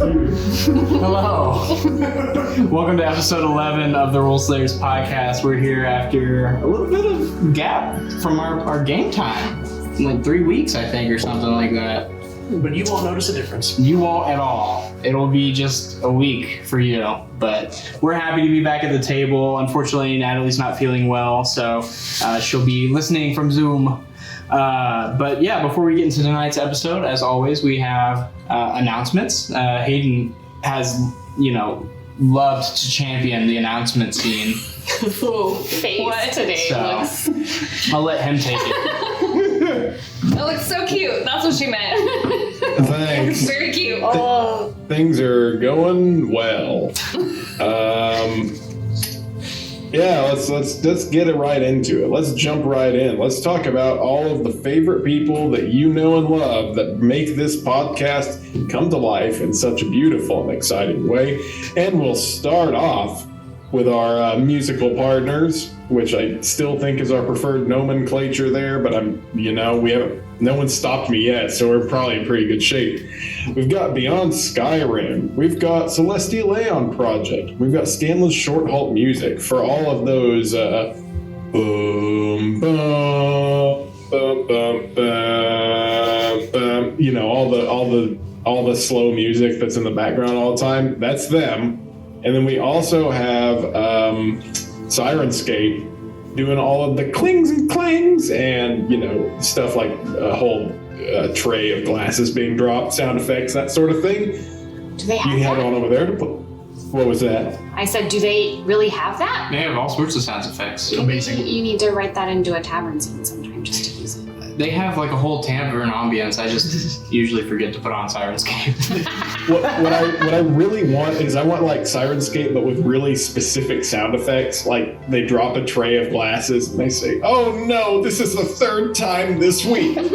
Hello. Welcome to episode 11 of the Role Slayers podcast. We're here after a little bit of gap from our game time. Like 3 weeks, I think, or something like that. But you won't notice a difference. You won't at all. It'll be just a week for you. But we're happy to be back at the table. Unfortunately, Natalie's not feeling well, so she'll be listening from Zoom. But yeah, before we get into tonight's episode, as always, we have announcements. Hayden has, loved to champion the announcement scene. What today looks. I'll let him take it. That looks so cute. That's what she meant. Thanks. It's very cute. Things are going well. Yeah, let's get it right into it. Let's jump right in. Let's talk about all of the favorite people that you know and love that make this podcast come to life in such a beautiful and exciting way. And we'll start off with our musical partners, which I still think is our preferred nomenclature there, but no one stopped me yet, so we're probably in pretty good shape. We've got Beyond Skyrim. We've got Celestial Aeon Project. We've got Scanless Short Halt Music for all of those boom, bum, bum, bum, bum, bum, all the slow music that's in the background all the time. That's them. And then we also have Sirenscape doing all of the clings and clangs and, stuff like a whole tray of glasses being dropped, sound effects, that sort of thing. Do they have You that? had on over there to put. What was that? I said, do they really have that? They have all sorts of sound effects. Amazing. You need to write that into a tavern scene sometime just to use it. They have like a whole tavern ambience. I just usually forget to put on Sirenscape. What I really want is I want like Sirenscape, but with really specific sound effects. Like they drop a tray of glasses and they say, "Oh no, this is the third time this week." And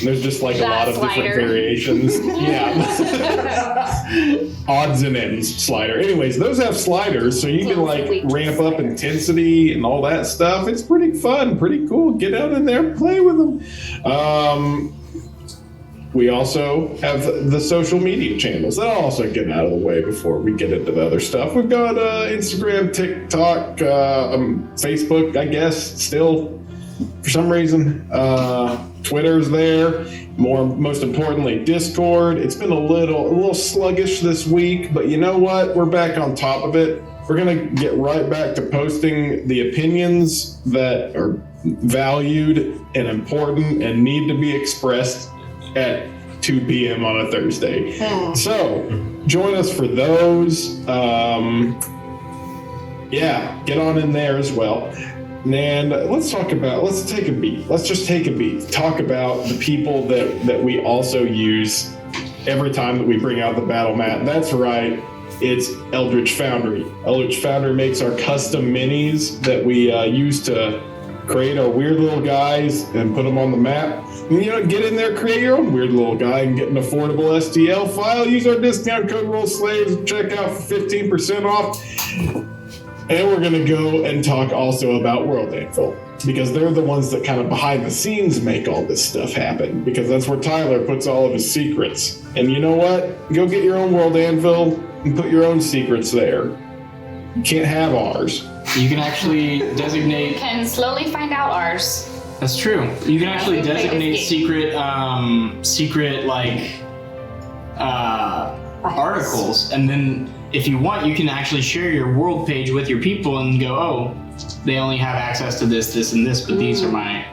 there's just like a lot of different variations. Yeah. Odds and ends slider. Anyways, those have sliders, so you can like ramp up intensity and all that stuff. It's pretty fun, pretty cool. Get out in there, play with them. We also have the social media channels. That'll also get out of the way before we get into the other stuff. We've got Instagram, TikTok, Facebook, I guess, still for some reason. Twitter's there. Most importantly, Discord. It's been a little sluggish this week, but you know what? We're back on top of it. We're gonna get right back to posting the opinions that are valued and important and need to be expressed at 2 p.m. on a Thursday. So join us for those. Get on in there as well. And let's take a beat. Let's just take a beat. Talk about the people that we also use every time that we bring out the battle mat. That's right. It's Eldritch Foundry. Eldritch Foundry makes our custom minis that we use to create our weird little guys and put them on the map. And, get in there, create your own weird little guy and get an affordable STL file. Use our discount code ROLLSLAYERS. Check out for 15% off. And we're going to go and talk also about World Anvil, because they're the ones that kind of behind the scenes make all this stuff happen, because that's where Tyler puts all of his secrets. And you know what? Go get your own World Anvil and put your own secrets there. You can't have ours. You can actually designate... You can slowly find out ours. That's true. You can actually designate secret articles, and then if you want, you can actually share your world page with your people and go, oh, they only have access to this, this, and this, but these are my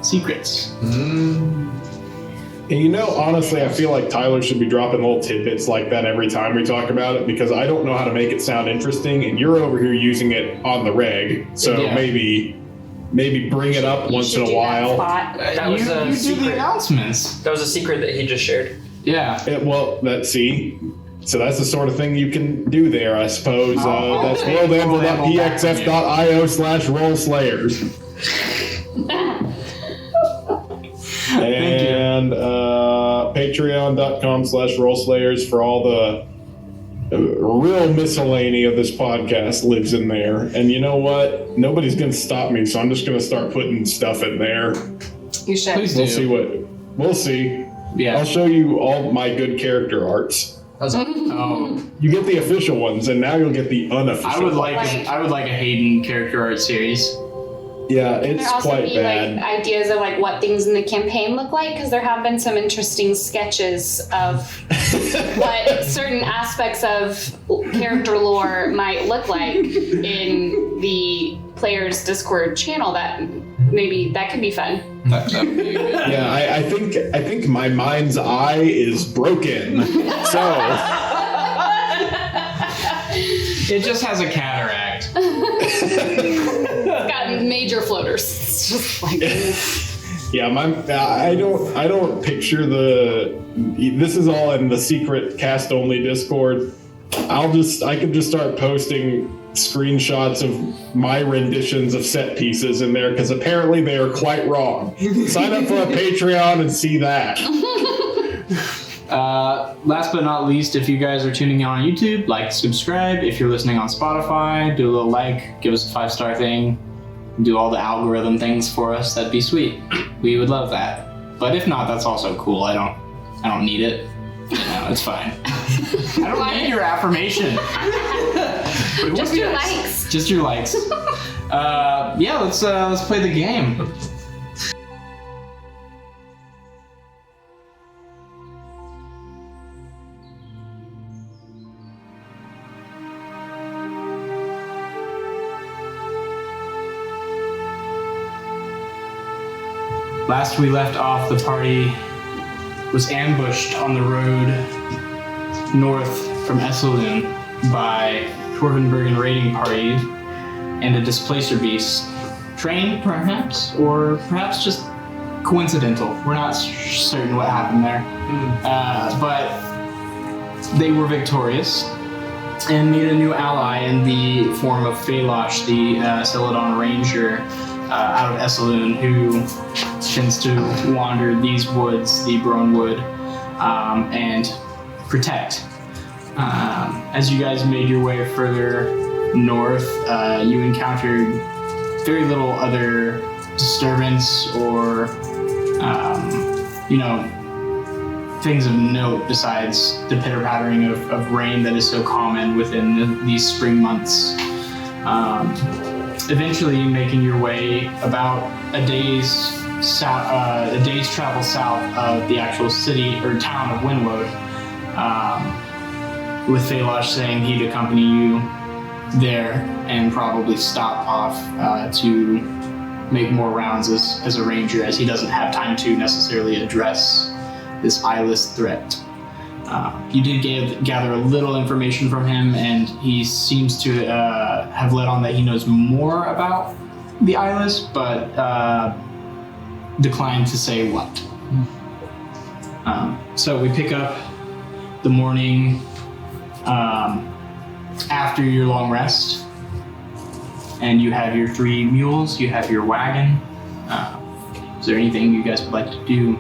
secrets. And honestly, I feel like Tyler should be dropping little tidbits like that every time we talk about it, because I don't know how to make it sound interesting, and you're over here using it on the reg, so maybe bring it up once in a while. That was a secret. Do the announcements. That was a secret that he just shared. Yeah. So that's the sort of thing you can do there, I suppose. That's worldanvil.pxf.io/rollslayers. And patreon.com/rollslayers for all the real miscellany of this podcast lives in there. And you know what? Nobody's going to stop me, so I'm just going to start putting stuff in there. You should. Please do. We'll see. Yeah. I'll show you all my good character arts. Oh, You get the official ones, and now you'll get the unofficial. I would like Like- a Hayden character art series. Yeah, Can it's there also quite be bad. like ideas of like what things in the campaign look like? Because there have been some interesting sketches of what certain aspects of character lore might look like in the players' Discord channel. That maybe that could be fun. That would be good. Yeah, I think my mind's eye is broken. So It just has a cataract. It's got major floaters. It's just like yeah, I don't picture this is all in the secret cast only Discord. I could just start posting screenshots of my renditions of set pieces in there because apparently they are quite wrong. Sign up for a Patreon and see that. Last but not least, if you guys are tuning in on YouTube, like, subscribe. If you're listening on Spotify, do a little like, give us a 5-star thing, do all the algorithm things for us. That'd be sweet. We would love that. But if not, that's also cool. I don't need it. No, it's fine. I don't need your affirmation. just your likes. Just your likes. Yeah, let's play the game. Last we left off, the party was ambushed on the road north from Esselun by Torvenbergen raiding party and a displacer beast. Trained, perhaps, or perhaps just coincidental. We're not certain what happened there. But they were victorious and made a new ally in the form of Phalosh, the Celadon Ranger out of Esselun, who tends to wander these woods, the Brone Wood, and protect. As you guys made your way further north, you encountered very little other disturbance or, things of note besides the pitter-pattering of rain that is so common within these spring months. Eventually making your way about a day's travel south of the actual city or town of Winwood, with Phalosh saying he'd accompany you there and probably stop off to make more rounds as a ranger, as he doesn't have time to necessarily address this eyeless threat. You did gather a little information from him, and he seems to have let on that he knows more about the eyeless, but declined to say what. So we pick up the morning after your long rest, and you have your 3 mules, you have your wagon. Is there anything you guys would like to do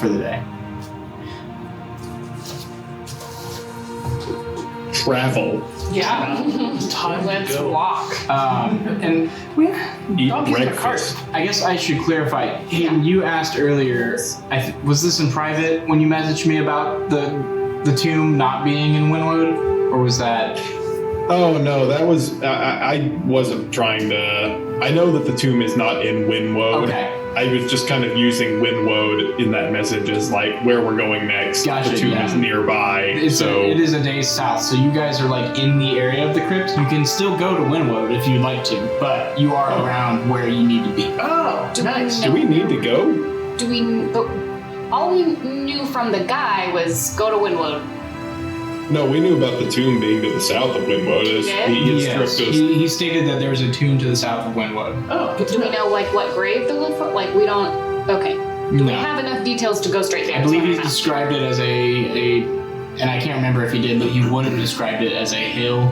for the day? Travel. Yeah. Time Let's to go. walk. And Eat Donkeys in the breakfast. I guess I should clarify. Hayden, you asked earlier, was this in private when you messaged me about the tomb not being in Winwood? Or was that... Oh no, that was I wasn't trying to. I know that the tomb is not in Winwood. Okay. I was just kind of using Winwood in that message as like where we're going next. Gotcha, the tomb yeah. is nearby, It is a day south, so you guys are like in the area of the crypt. You can still go to Winwood if you'd like to, but you are around where you need to be. Oh, nice. Do we need to go? But all we knew from the guy was go to Winwood. No, we knew about the tomb being to the south of Winwood. His Yes, script is he stated that there was a tomb to the south of Winwood. Oh, good to Do we know. know like what grave to look for? Like we don't. Okay. Do we No. have enough details to go straight there? I believe That's he what I'm asking. described it as and I can't remember if he did, but he would have described it as a hill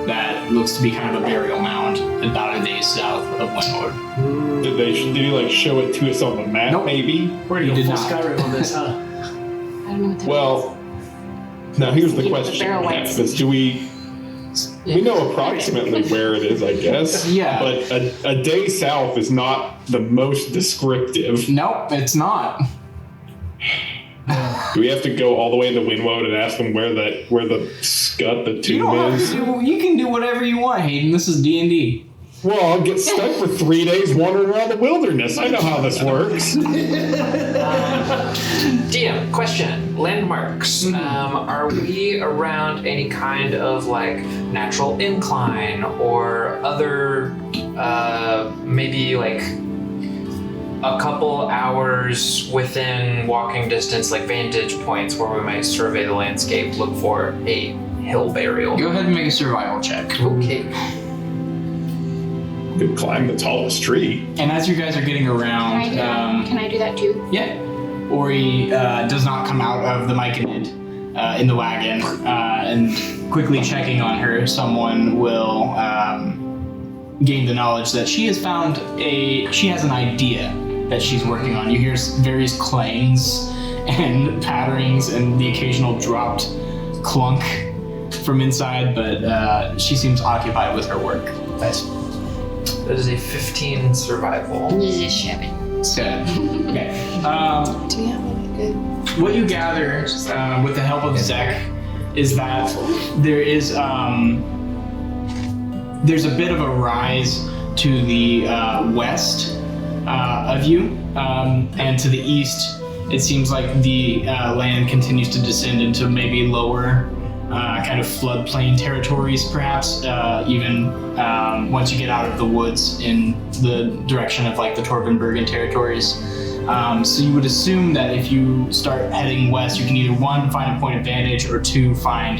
that looks to be kind of a burial mound about a day south of Winwood. Did he like show it to us on the map? Nope. Maybe. We're He gonna go did full not. Skyrim on this, huh? I don't know what that Well, now here's the Keep the question: barrel we have, whites. is do we know approximately where it is? I guess. Yeah. But a day south is not the most descriptive. Nope, it's not. Do we have to go all the way to Windwood and ask them where the scut the You tomb don't have is? to do, you can do whatever you want, Hayden. This is D&D. Well, I'll get stuck for 3 days wandering around the wilderness. I know how this works. DM, question. Landmarks. Are we around any kind of like natural incline or other, maybe like a couple hours within walking distance, like vantage points where we might survey the landscape, look for a hill burial? Go ahead and make a survival check. Okay. Could climb the tallest tree. And as you guys are getting around, Can I do that too? yeah, Ori does not come out of the Myconid in the wagon, and quickly checking on her, someone will gain the knowledge that she has an idea that she's working on. You hear various clangs and patterings and the occasional dropped clunk from inside, but she seems occupied with her work. Nice. That is a 15 survival. So, okay. Do we have any good? What you gather with the help of Zek is that there is there's a bit of a rise to the west of you, and to the east. It seems like the land continues to descend into maybe lower kind of floodplain territories, perhaps even once you get out of the woods in the direction of like the Torbenbergen territories. So you would assume that if you start heading west, you can either one, find a point of vantage, or two, find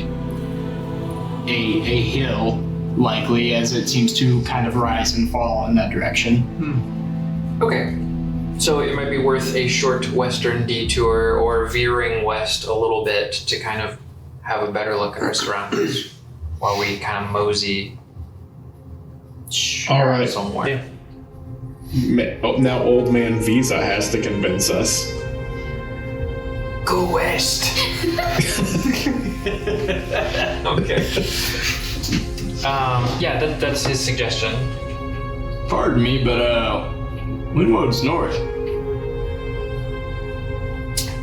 a hill, likely, as it seems to kind of rise and fall in that direction. Okay. So it might be worth a short western detour or veering west a little bit to kind of have a better look at our surroundings while we kind of mosey All right. somewhere. Now old man Visa has to convince us. Go west. Okay. Yeah, that's his suggestion. Pardon me, but Windwood's north.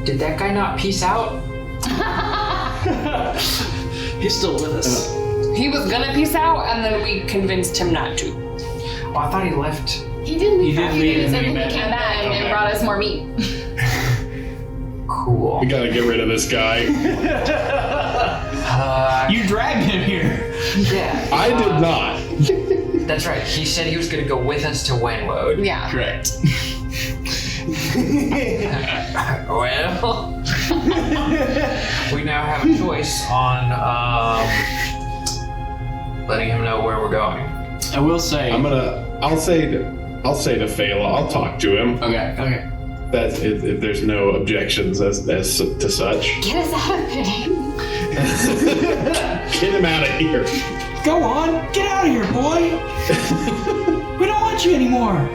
Did that guy not peace out? He's still with us. He was gonna peace out, and then we convinced him not to. Oh, I thought he left. He did leave. He did leave, and and then then he he came back Okay. and brought us more meat. Cool. We gotta get rid of this guy. You dragged him here. Yeah. I did not. That's right. He said he was going to go with us to Wenwood. Yeah. Correct. Well, we now have a choice on letting him know where we're going. I will say. I'll say to Phala, I'll talk to him. Okay. That's if there's no objections as to such. Get us out of here. Get him out of here. Go on, get out of here, boy. We don't want you anymore.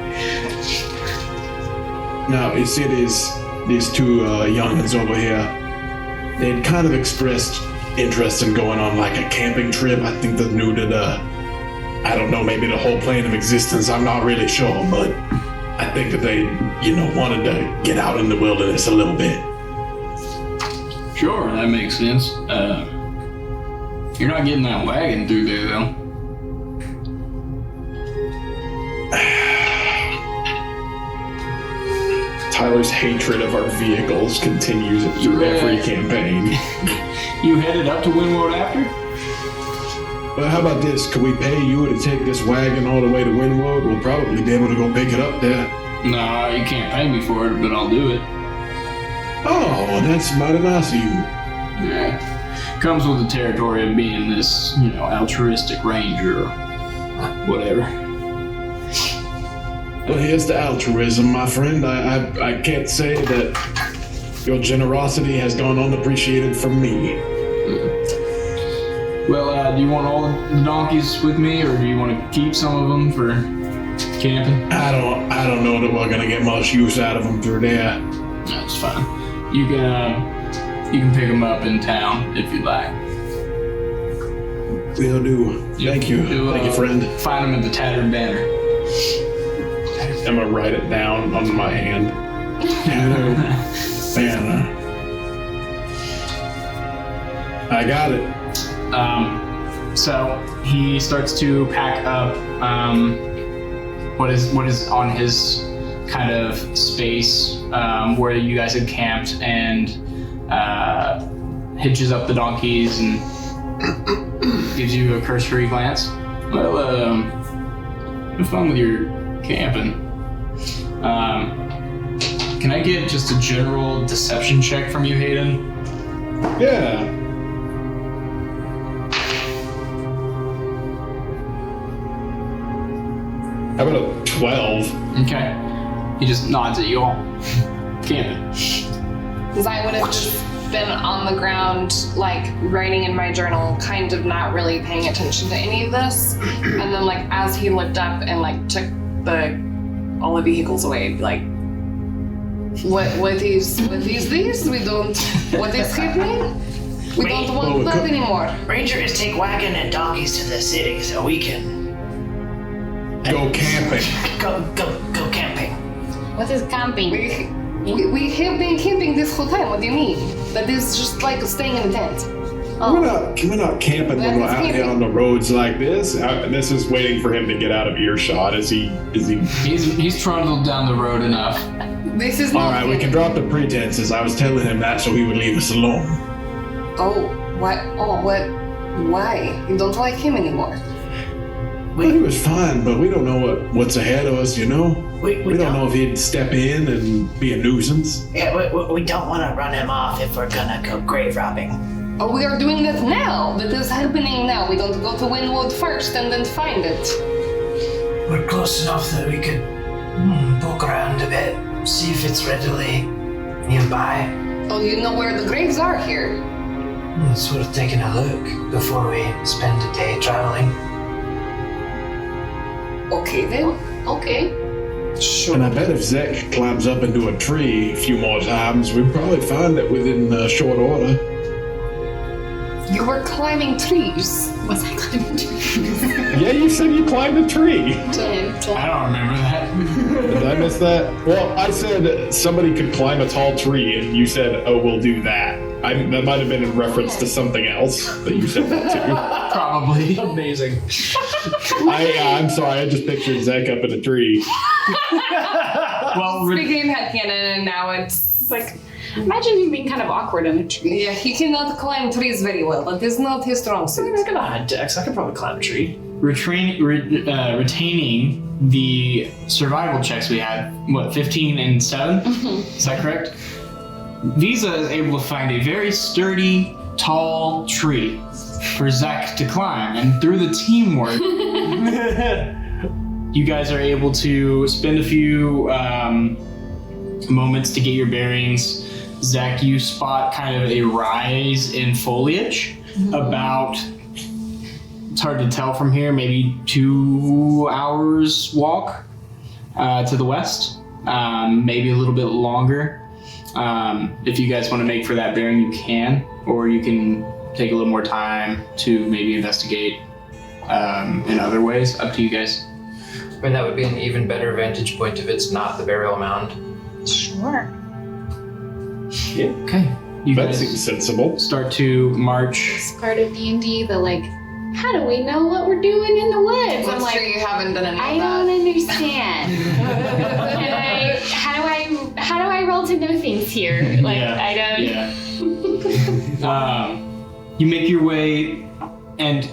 Now, you see these two youngins over here. They'd kind of expressed interest in going on like a camping trip. I think they're new to I don't know, maybe the whole plane of existence. I'm not really sure, but I think that they, wanted to get out in the wilderness a little bit. Sure, that makes sense. You're not getting that wagon through there, though. Tyler's hatred of our vehicles continues through every campaign. You headed up to Windwood after? Well, how about this? Could we pay you to take this wagon all the way to Windwood? We'll probably be able to go pick it up there. No, you can't pay me for it, but I'll do it. Oh, well, that's mighty nice of you. Yeah. Comes with the territory of being this, altruistic ranger or whatever. Well, here's the altruism, my friend. I can't say that your generosity has gone unappreciated from me. Well, do you want all the donkeys with me, or do you want to keep some of them for camping? I don't know that we're gonna get much use out of them through there. That's fine. You can pick them up in town if you'd like. Will do. Thank you. Thank you, friend. Find them at the Tattered Banner. I'm gonna write it down on my hand. Banner. I got it. So he starts to pack up what is on his kind of space where you guys had camped, and hitches up the donkeys and gives you a cursory glance. Well, have fun with your camping. Can I get just a general deception check from you, Hayden? Yeah. How about a 12? Okay. He just nods at you all. Camping. Because I would have just been on the ground, like writing in my journal, kind of not really paying attention to any of this. And then, like, as he looked up and like took all the vehicles away, like, what is this? We don't. What is happening? We don't want that anymore. Rangers take wagon and donkeys to the city so we can Go camping. go camping. What is camping? We have been camping this whole time. What do you mean? That is just like staying in a tent. We're not camping when we're out here on the roads like this. This is waiting for him to get out of earshot. Is he? He's trundled down the road enough. This is All not. right, we can drop the pretenses. I was telling him that so he would leave us alone. Oh, what? Oh, what? Why? You don't like him anymore? Well, he was fine, but we don't know what's ahead of us, you know? We don't know if he'd step in and be a nuisance. Yeah, we don't want to run him off if we're gonna go grave robbing. Oh, we are doing that now. That is happening now. We don't go to Winwood first and then find it. We're close enough that we could poke around a bit, see if it's readily nearby. Oh, you know where the graves are here. It's worth taking a look before we spend a day traveling. Okay then. Okay. Sure. And I bet if Zek climbs up into a tree a few more times, we'd probably find it within short order. You were climbing trees. Was I climbing trees? Yeah, you said you climbed a tree. I don't remember that. Did I miss that? Well, I said somebody could climb a tall tree, and you said, "Oh, we'll do that." That might have been in reference to something else that you said that to. Probably. Amazing. I'm sorry, I just pictured Zek up in a tree. Well, Speaking in headcanon, and now it's like, Imagine him being kind of awkward in a tree. yeah, he cannot climb trees very well. That is not his strong I'm suit. not gonna hunt Dex. I could probably climb a tree. retaining the survival checks we had, 15 and 7? Is that correct? Visa is able to find a very sturdy, tall tree for Zach to climb, and through the teamwork, you guys are able to spend a few moments to get your bearings. Zach, you spot kind of a rise in foliage about, it's hard to tell from here, maybe 2 hours walk to the west, maybe a little bit longer. If you guys want to make for that bearing, you can, or you can take a little more time to maybe investigate in other ways. Up to you guys. I mean, that would be an even better vantage point if it's not the burial mound. Sure. Okay. You That guys seems sensible. start to march. It's part of D&D, the like, how do we know what we're doing in the woods? I'm I'm like, sure you haven't done any I of don't that. understand. How do I roll to know things here? Like, Yeah, I don't. Yeah. You make your way, and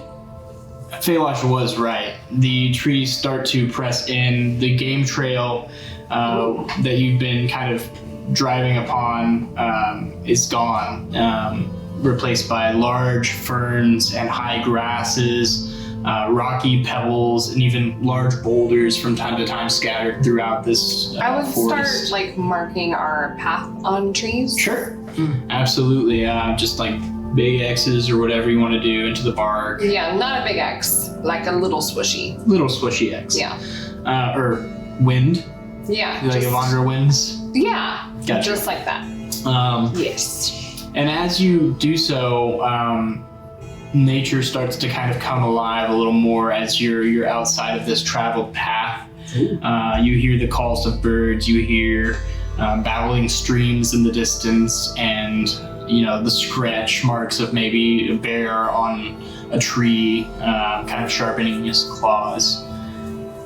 Phalosh was right. The trees start to press in. The game trail that you've been kind of driving upon is gone, replaced by large ferns and high grasses, rocky pebbles, and even large boulders from time to time scattered throughout this I would forest. start like marking our path on trees. Sure. Absolutely. Just like big X's or whatever you want to do into the bark. Yeah, not a big X, like a little swishy. Little swishy X. Yeah. Or wind. Yeah. Like just- Evandra winds. Yeah. Gotcha. Just like that. Yes. And as you do so, nature starts to kind of come alive a little more as you're outside of this traveled path. You hear the calls of birds. You hear babbling streams in the distance, and the scratch marks of maybe a bear on a tree, kind of sharpening his claws.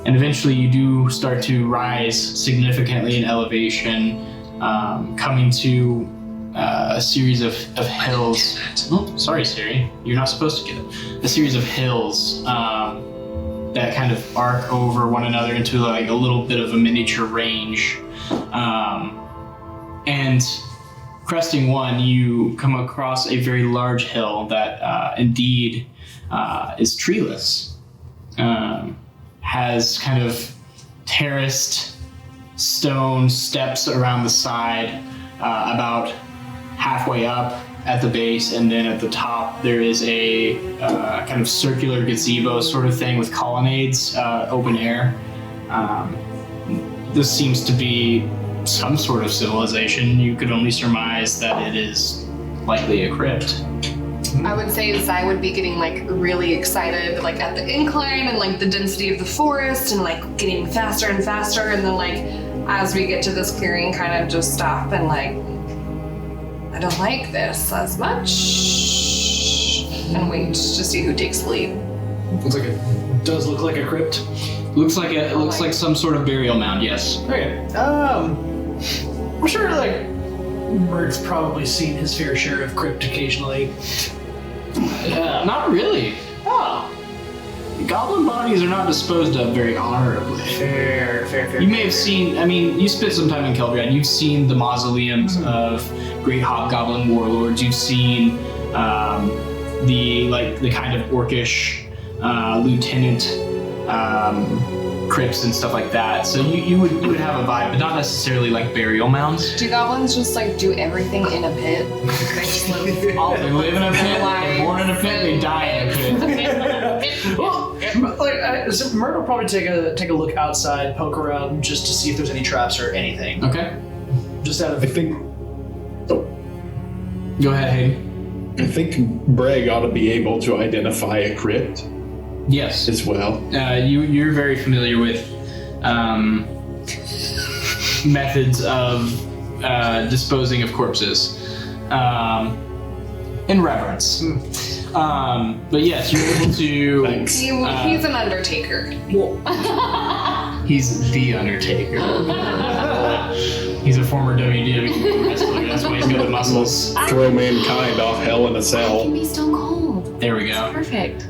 And eventually you do start to rise significantly in elevation, coming to a series of hills. Oh, sorry, Siri. You're not supposed to get it. A series of hills that kind of arc over one another into like a little bit of a miniature range. And cresting one, you come across a very large hill that indeed is treeless. Has kind of terraced stone steps around the side, about halfway up at the base, and then at the top there is a kind of circular gazebo sort of thing with colonnades, open air. This seems to be some sort of civilization. You could only surmise that it is likely a crypt. I would say Zai would be getting like really excited like at the incline and like the density of the forest and like getting faster and faster, and then like as we get to this clearing kind of just stop and like, I don't like this as much, and wait to see who takes the lead. Does look like a crypt. Looks like some sort of burial mound, yes. Okay. I'm sure like Mert's probably seen his fair share of crypt occasionally. Not really. Oh. Goblin bodies are not disposed of very honorably. Fair. You may have seen, you spent some time in Keldrad, you've seen the mausoleums of great hobgoblin warlords, you've seen the kind of orcish lieutenant crypts and stuff like that. So you would have a vibe, but not necessarily like burial mounds. Do goblins just like do everything in a pit? They just live all They live in a pit, they're born in a pit, they die in a pit. Well, so Mert will probably take a look outside, poke around just to see if there's any traps or anything. Okay. Just out of I think Go ahead, Hayden. I think Bragg ought to be able to identify a crypt Yes. as well. You're very familiar with methods of disposing of corpses in reverence. But yes, you're able to. Thanks. He's an undertaker. He's the Undertaker. He's a former WWE wrestler. That's why he's got the muscles. Throw mankind off hell in a Can cell. be Stone Cold. There we go. Perfect.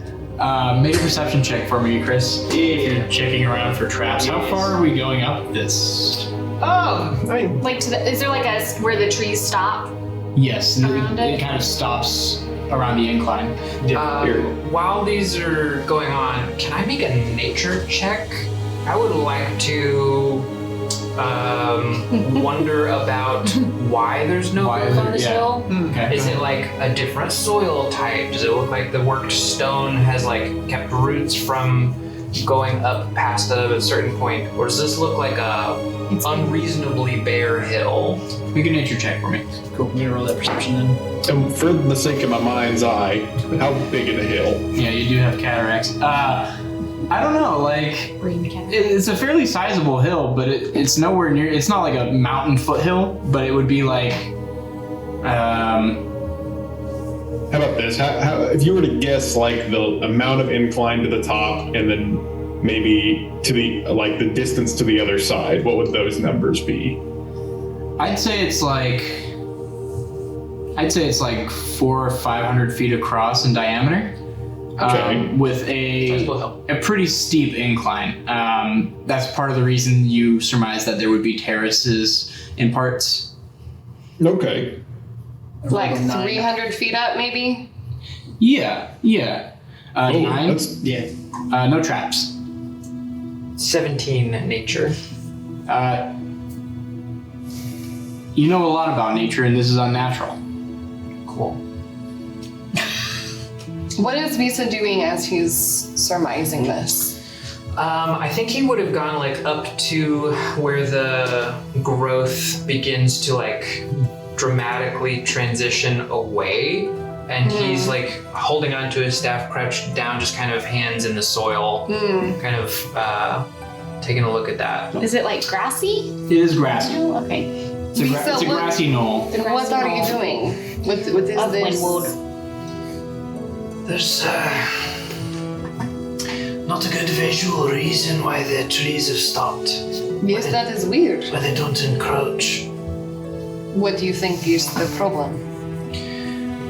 Make a perception check for me, Chris. You're checking around for traps. How far are we going up this? I mean, Like is there like a where the trees stop? Yes, Around it it? kind of stops around the incline. While these are going on, can I make a nature check? I would like to wonder about why there's no Why growth is on it- this yeah. hill. Okay. Is it like a different soil type? Does it look like the worked stone has like kept roots from going up past a certain point, or does this look like a unreasonably bare hill? Make a nature check for me. cool. I'm gonna roll that perception then. And for the sake of my mind's eye, how big of a hill? Yeah, you do have cataracts. I don't know, like, Green cat. it's a fairly sizable hill, but it's nowhere near, it's not like a mountain foothill, but it would be like, How about this? How, if you were to guess like the amount of incline to the top and then maybe to the like the distance to the other side, what would those numbers be? I'd say it's like 400 or 500 feet across in diameter. Okay. With a pretty steep incline. That's part of the reason you surmise that there would be terraces in parts. Okay. Like Nine. 300 feet up, maybe? Yeah. 9. That's Yeah. No traps. 17 nature. You know a lot about nature, and this is unnatural. Cool. What is Visa doing as he's surmising this? I think he would have gone like up to where the growth begins to like dramatically transition away, and he's like holding onto his staff, crouched down, just kind of hands in the soil, kind of taking a look at that. Is it like grassy? It is grassy. Oh, okay. It's a, Lisa, it's a what- grassy knoll. What are you doing? What is this? There's not a good visual reason why the trees have stopped. Yes, that is weird. Why they don't encroach. What do you think is the problem?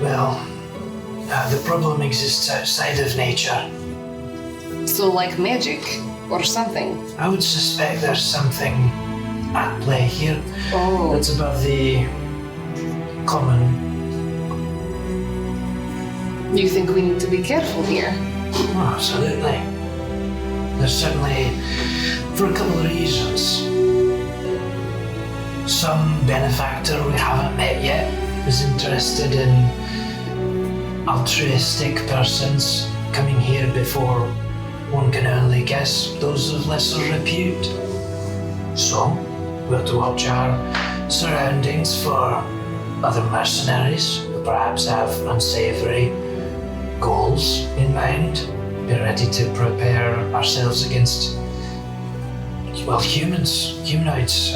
Well, the problem exists outside of nature. So, like magic or something? I would suspect there's something at play here Oh. that's above the common. You think we need to be careful here? Oh, absolutely. There's certainly, for a couple of reasons. Some benefactor we haven't met yet is interested in altruistic persons coming here before one can only guess those of lesser repute. So, we have to watch our surroundings for other mercenaries who perhaps have unsavory goals in mind. Be ready to prepare ourselves against, well, humanoids.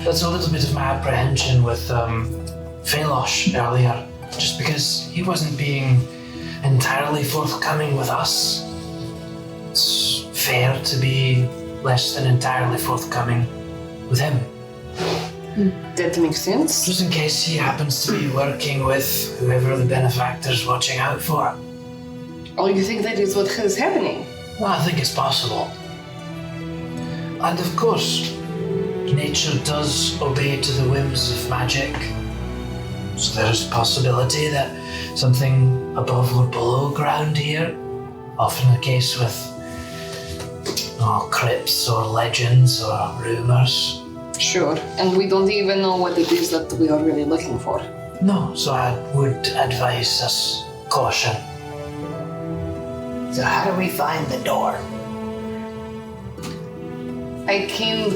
That's a little bit of my apprehension with Phelosh earlier, just because he wasn't being entirely forthcoming with us. It's fair to be less than entirely forthcoming with him. That makes sense. Just in case he happens to be working with whoever the benefactor's watching out for. Oh, you think that is what is happening? Well, I think it's possible. And of course, nature does obey to the whims of magic. So there's a possibility that something above or below ground here, often the case with crypts or legends or rumors. Sure. And we don't even know what it is that we are really looking for. No, so I would advise us caution. So how do we find the door? I can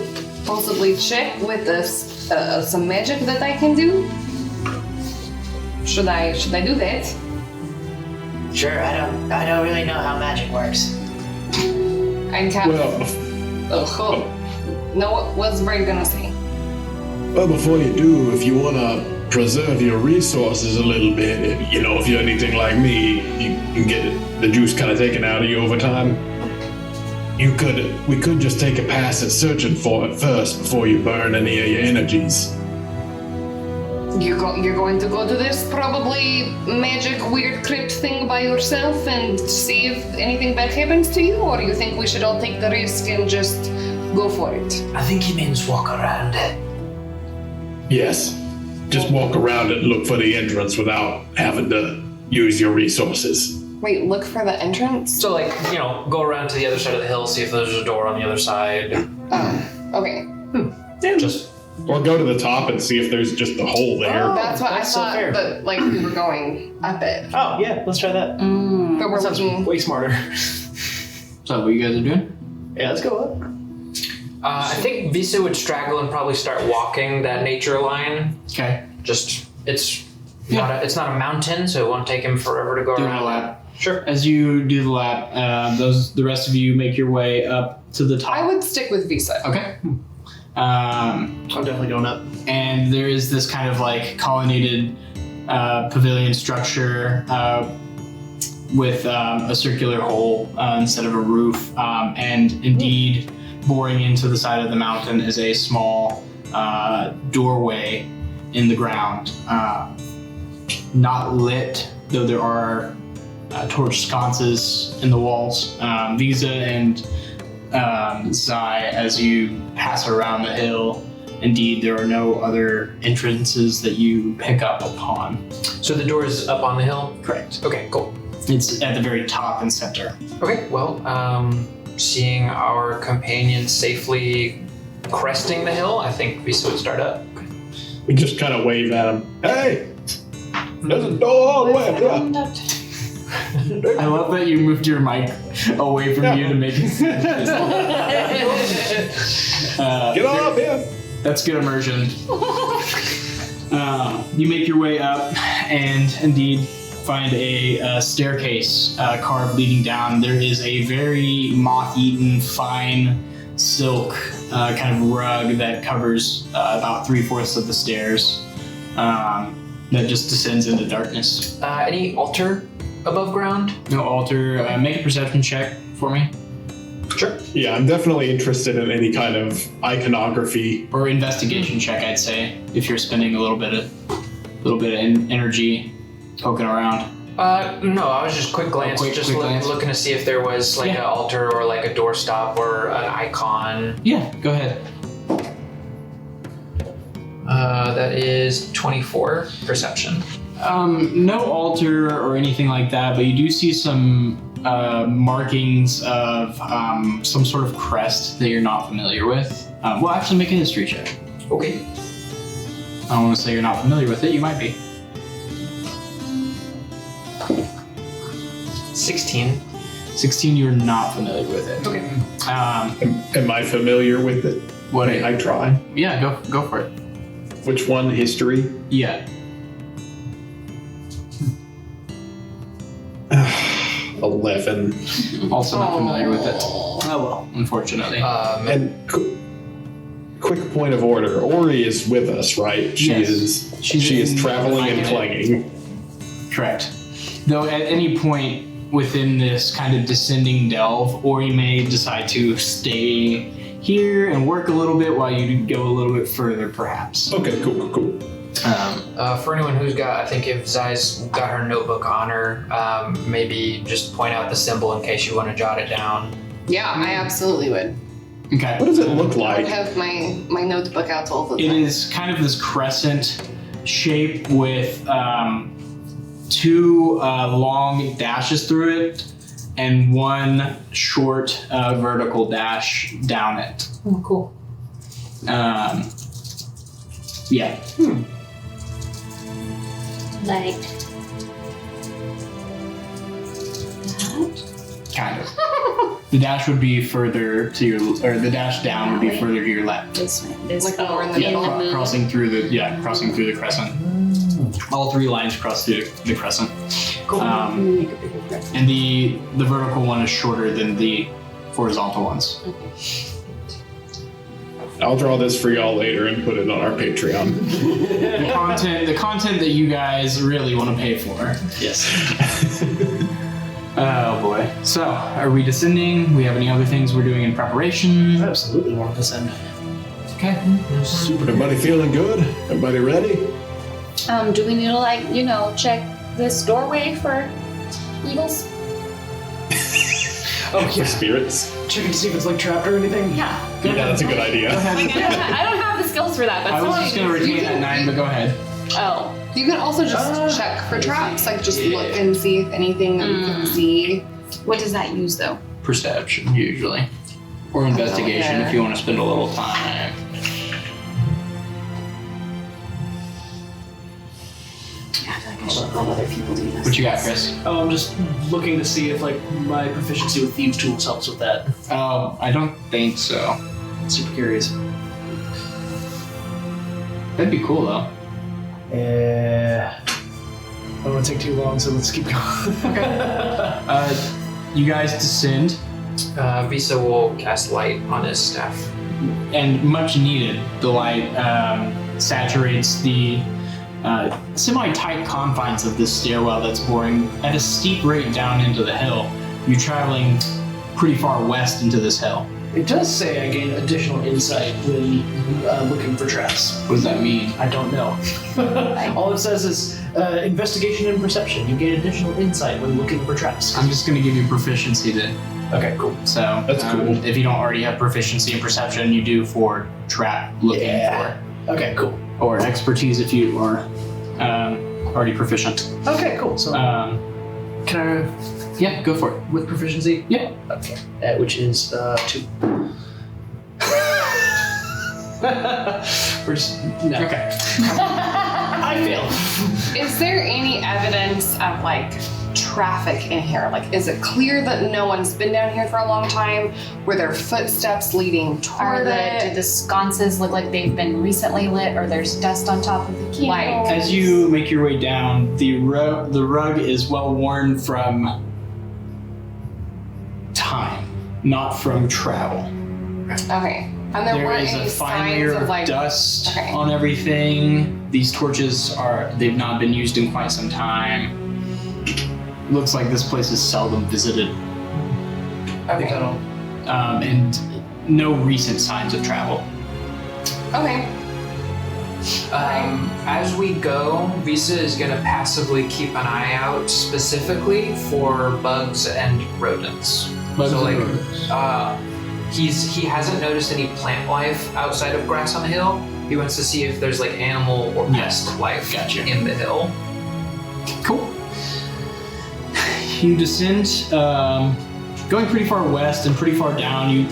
possibly check with this some magic that I can do. Should I do that? Sure, I don't really know how magic works. I can. Well, No, what's Brave gonna say? well, before you do, if you want to preserve your resources a little bit, if you're anything like me, you can get the juice kind of taken out of you over time. We could just take a pass at searching for it first before you burn any of your energies. You're going to go to this probably magic weird crypt thing by yourself and see if anything bad happens to you, or you think we should all take the risk and just go for it? I think he means walk around it. Yes. Just walk around it and look for the entrance without having to use your resources. Wait, look for the entrance? So, go around to the other side of the hill, see if there's a door on the other side. Okay. Just Or go to the top and see if there's just a hole there. That's what that's I so thought, fair. but like we were going up it. Oh, yeah, let's try that. But we're Sounds looking. way smarter. So what you guys are doing? Yeah, let's go up. I think Visa would straggle and probably start walking that nature line. Okay. It's not a mountain, so it won't take him forever to go Doing around. a lap. Sure. As you do the lap, the rest of you make your way up to the top. I would stick with Visa. Okay. I'm definitely going up. And there is this kind of like colonnaded pavilion structure with a circular hole instead of a roof. And indeed, boring into the side of the mountain is a small doorway in the ground. Not lit, though there are torch sconces in the walls. Visa and Zai, as you pass around the hill, indeed there are no other entrances that you pick up upon. So the door is up on the hill? Correct. Okay, cool. It's at the very top and center. Okay, well, seeing our companion safely cresting the hill, I think Visa would start up. We just kind of wave at him. Hey! There's a door all the way up there. I love that you moved your mic away from you to make it. Get on up here. That's good immersion. You make your way up and indeed find a staircase carved leading down. There is a very moth-eaten fine silk kind of rug that covers about 3/4 of the stairs that just descends into darkness. Any altar above ground? No altar. Make a perception check for me. Sure. Yeah, I'm definitely interested in any kind of iconography. Or investigation check, I'd say, if you're spending a little bit of energy poking around. No, I was just quick glance, quick glance. looking to see if there was like Yeah. an altar or like a doorstop or an icon. Yeah, go ahead. That is 24 perception. No altar or anything like that, but you do see some markings of some sort of crest that you're not familiar with. Well, actually, make a history check. Okay. I don't want to say you're not familiar with it. You might be. 16. 16, you're not familiar with it. Okay. Am I familiar with it? What? I try. Yeah, go for it. Which one? History? Yeah. 11. Also not familiar with it. Oh well, unfortunately. And quick point of order. Ori is with us, right? She Yes. is. She's She is in- traveling and playing. Correct. Though at any point within this kind of descending delve, Ori may decide to stay here and work a little bit while you go a little bit further, perhaps. Okay, cool. For anyone who's got, I think if Zai's got her notebook on her, maybe just point out the symbol in case you want to jot it down. Yeah, I absolutely would. Okay. What does it look I like? would have my notebook out all the It time. is kind of this crescent shape with two long dashes through it and one short vertical dash down it. Oh, cool. Yeah. Like Kind of. The dash would be further to your, or the dash down would be further to your left. this way. This Like more in the Yeah, middle. moon. crossing through the crescent. All three lines cross through the crescent. Cool. Make a bigger crescent. And the vertical one is shorter than the horizontal ones. I'll draw this for y'all later and put it on our Patreon. The content that you guys really want to pay for. Yes. Oh boy. So, are we descending? We have any other things we're doing in preparation? Absolutely want to descend. Okay. Everybody feeling good? Everybody ready? Do we need to check this doorway for evils? Oh For yeah. spirits? Checking to see if it's like trapped or anything. Yeah. Yeah, that's a good idea. I don't have the skills for that, but I was someone- just going to retain that 9, but go ahead. Oh. You can also just check for traps, like just look and see if anything that you can see. What does that use though? Perception, usually. Or investigation if you want to spend a little time. I feel like I should let other people do this. What you got, Chris? Oh, I'm just looking to see if like my proficiency with thieves tools helps with that. Oh, I don't think so. Super curious. That'd be cool, though. I don't want to take too long, so let's keep going. You guys descend, Visa will cast light on his staff. and much needed. The light saturates the semi-tight confines of this stairwell that's boring at a steep rate down into the hill. You're traveling pretty far west into this hill. It does say I gain additional insight when looking for traps. What does that mean? I don't know. All it says is investigation and perception. You gain additional insight when looking for traps. I'm just going to give you proficiency then. Okay, cool. So That's cool. If you don't already have proficiency in perception, you do for trap looking Okay, cool. for, or expertise if you are already proficient. Okay, cool. So can I, Yeah, go for it. with proficiency? Yeah. Okay. Which is 2. We're just no. Okay. I fail. Is there any evidence of like traffic in here? Like, is it clear that no one's been down here for a long time? Were there footsteps leading toward Do it? the sconces look like they've been recently lit, or there's dust on top of the candles? Like, As you make your way down, the rug is well worn from time, not from travel. Okay. And there weren't is any a fine signs layer of, of like- dust Okay. on everything. These torches they've not been used in quite some time. Looks like this place is seldom visited. Okay. And no recent signs of travel. Okay. As we go, Visa is going to passively keep an eye out specifically for bugs and rodents. Bugs so, and like, rodents. he hasn't noticed any plant life outside of grass on the hill. He wants to see if there's like animal or pest life Gotcha. in the hill. Cool. You descend, going pretty far west and pretty far down. You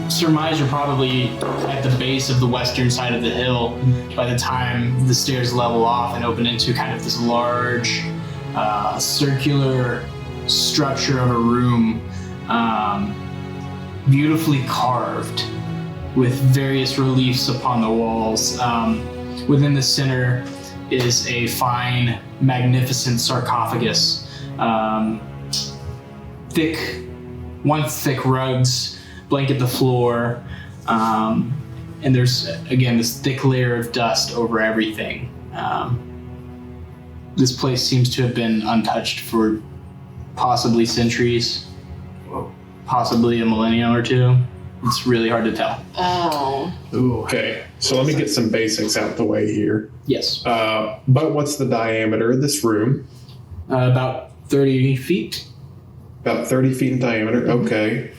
surmise you're probably at the base of the western side of the hill by the time the stairs level off and open into kind of this large circular structure of a room, beautifully carved with various reliefs upon the walls. Within the center is a fine, magnificent sarcophagus. Thick rugs blanket the floor, and there's again this thick layer of dust over everything. This place seems to have been untouched for possibly centuries, possibly a millennium or two. It's really hard to tell. Oh. Okay, so let me get some basics out the way here. Yes, But what's the diameter of this room? about 30 feet. About 30 feet in diameter. Okay.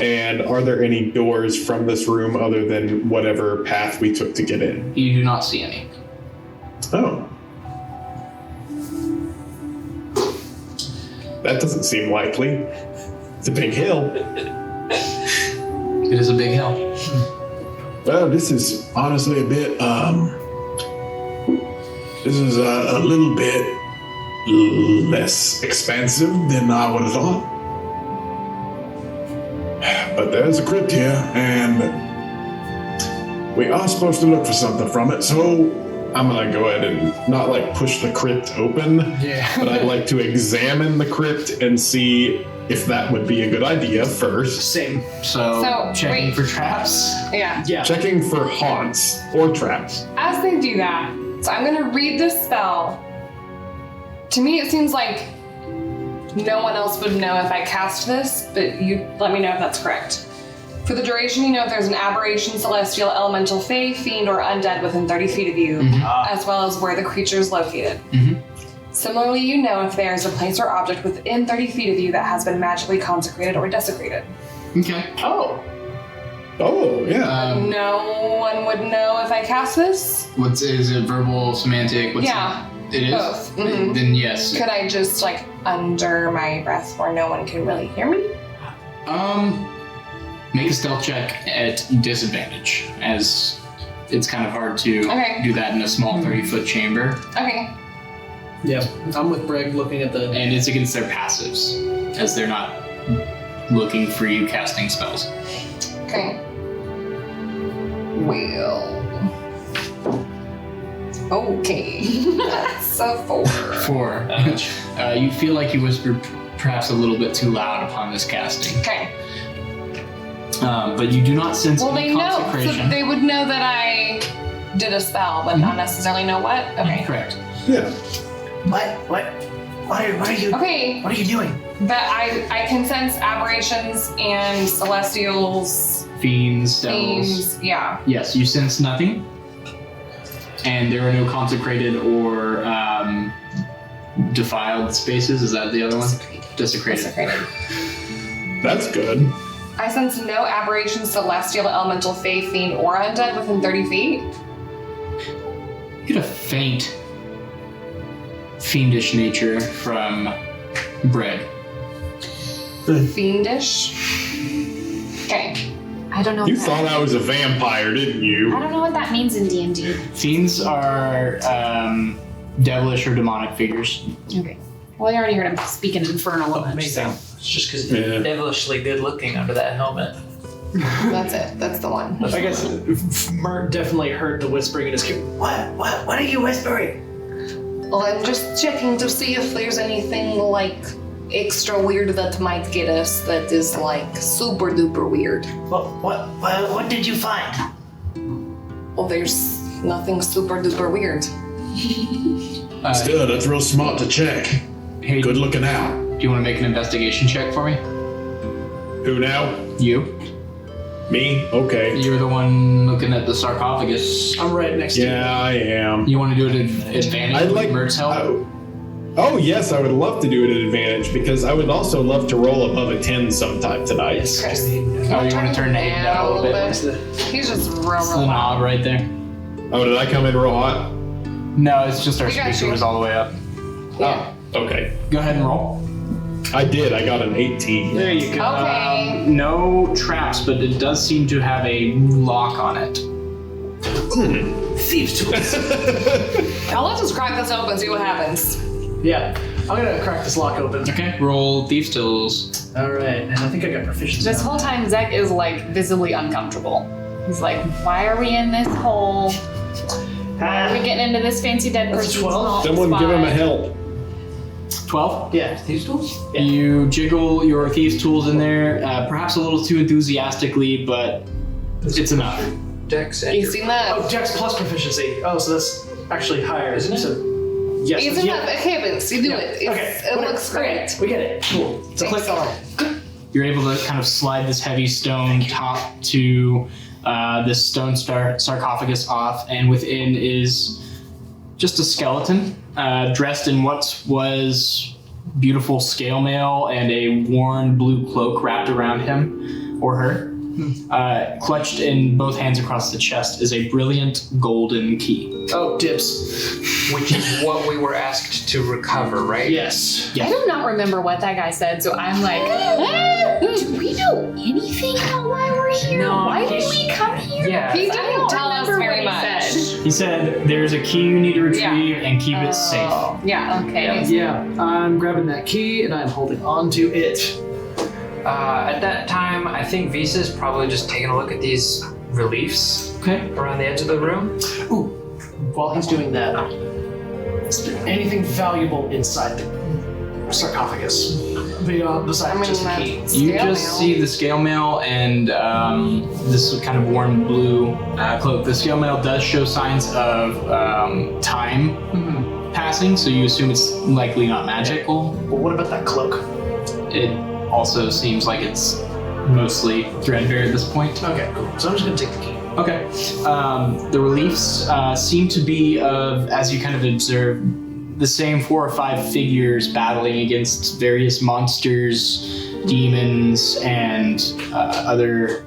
And are there any doors from this room other than whatever path we took to get in? You do not see any. Oh. That doesn't seem likely. It's a big hill. It is a big hill. Well, this is honestly a bit, this is a little bit less expansive than I would have thought. But there's a crypt here, and we are supposed to look for something from it, so I'm gonna go ahead and not like push the crypt open, but I'd like to examine the crypt and see if that would be a good idea first. Same. So checking wait. for traps. Yeah. Yeah. Checking for haunts or traps. As they do that, so I'm gonna read this spell. To me, it seems like no one else would know if I cast this, but you let me know if that's correct. For the duration, you know if there's an aberration, celestial, elemental, fae, fiend, or undead within 30 feet of you, as well as where the creature is located. Similarly, you know if there is a place or object within 30 feet of you that has been magically consecrated or desecrated. Okay. Oh, yeah. No one would know if I cast this? Is it verbal, semantic? Yeah. It is? Both. Mhm. Then yes. Could I just like under my breath where no one can really hear me? Make a stealth check at disadvantage, as it's kind of hard to Okay. do that in a small 30-foot chamber, Okay. Yeah. I'm with Greg looking at the. and it's against their passives, as they're not looking for you casting spells. Okay. Well. Okay. That's a 4. 4. You feel like you whispered perhaps a little bit too loud upon this casting, Okay. but you do not sense Well, any they know. consecration. So they would know that I did a spell, but not necessarily know what? Okay. Correct. Yeah. What are you Okay. what are you doing? But I can sense aberrations and celestials, Fiends, devils. things. Yeah. Yes, you sense nothing, and there are no consecrated or defiled spaces. Is that the other one? Desecrated. Desecrated. That's good. I sense no aberrations, celestial, elemental, fae, fiend, or undead within 30 feet. You get a faint fiendish nature from bread. Fiendish. Okay. I don't know. You what thought I was a vampire, didn't you? I don't know what that means in D&D. Fiends are devilish or demonic figures. Okay. Well, I already heard him speak in Infernal a bunch. Amazing. So. It's just because Yeah. devilishly good looking under that helmet. That's it. That's the one. I guess Mert definitely heard the whispering in his ear. What are you whispering? Well, I'm just checking to see if there's anything like extra weird that might get us that is like super duper weird? What did you find? Well, there's nothing super duper weird. Still, that's real smart to check. Hey, Good looking out. do you want to make an investigation check for me? Who now? You. Me? Okay. You're the one looking at the sarcophagus. I'm right next to you. Yeah, I am. You want to do it at advantage I'd with like. Mert's help? Oh yes, I would love to do it at advantage because I would also love to roll above a 10 sometime tonight. Chris. Oh, you want to turn the hand down a little bit? He's just real, It's the real knob loud. right there. Oh, did I come in real hot? No, it's just our We got speaker you. was all the way up. Yeah. Oh, okay. Go ahead and roll. I did. I got an 18. There you go. Okay. No traps, but it does seem to have a lock on it. Thieves tools. Now let's just crack this open and see what happens. Yeah. I'm gonna crack this lock open. Okay, roll thieves tools. All right, and I think I got proficiency. This now. whole time, Zek is like visibly uncomfortable. He's like, why are we in this hole? Why are we getting into this fancy dead That's person's 12. Someone give him a spot? help. 12. Yeah, thieves tools. Yeah. You jiggle your thieves tools in there, perhaps a little too enthusiastically, but it's enough. Dex You and seen that? Oh, Dex plus proficiency. Oh, so that's actually higher, isn't it? So, yes. Isn't yeah. that okay, Vince? You do Yeah. it. Okay. It whatever. looks great. We get it. Cool. It's a click. You're able to kind of slide this heavy stone top to this stone sarcophagus off, and within is just a skeleton dressed in what was beautiful scale mail and a worn blue cloak wrapped around him or her. Clutched in both hands across the chest is a brilliant golden key. Oh, dibs. which is what we were asked to recover, right? Yes. I do not remember what that guy said, so I'm like, do we know anything about why we're here? No, Why did he's- we come here? Yeah. He I didn't don't tell us remember very what he much. said. He said there's a key you need to retrieve and keep it safe. Oh, yeah, okay. Yeah, I'm grabbing that key and I'm holding on to it. At that time, I think Visa's probably just taking a look at these reliefs Okay. around the edge of the room. Ooh, while he's doing that, is there anything valuable inside the sarcophagus besides just the key? You just see the scale mail and this kind of warm blue cloak. The scale mail does show signs of time passing, so you assume it's likely not magical. Well, what about that cloak? It also seems like it's mostly threadbare at this point. Okay, cool. So I'm just gonna take the key. Okay. The reliefs seem to be of, as you kind of observe, the same 4 or 5 figures battling against various monsters, demons, and other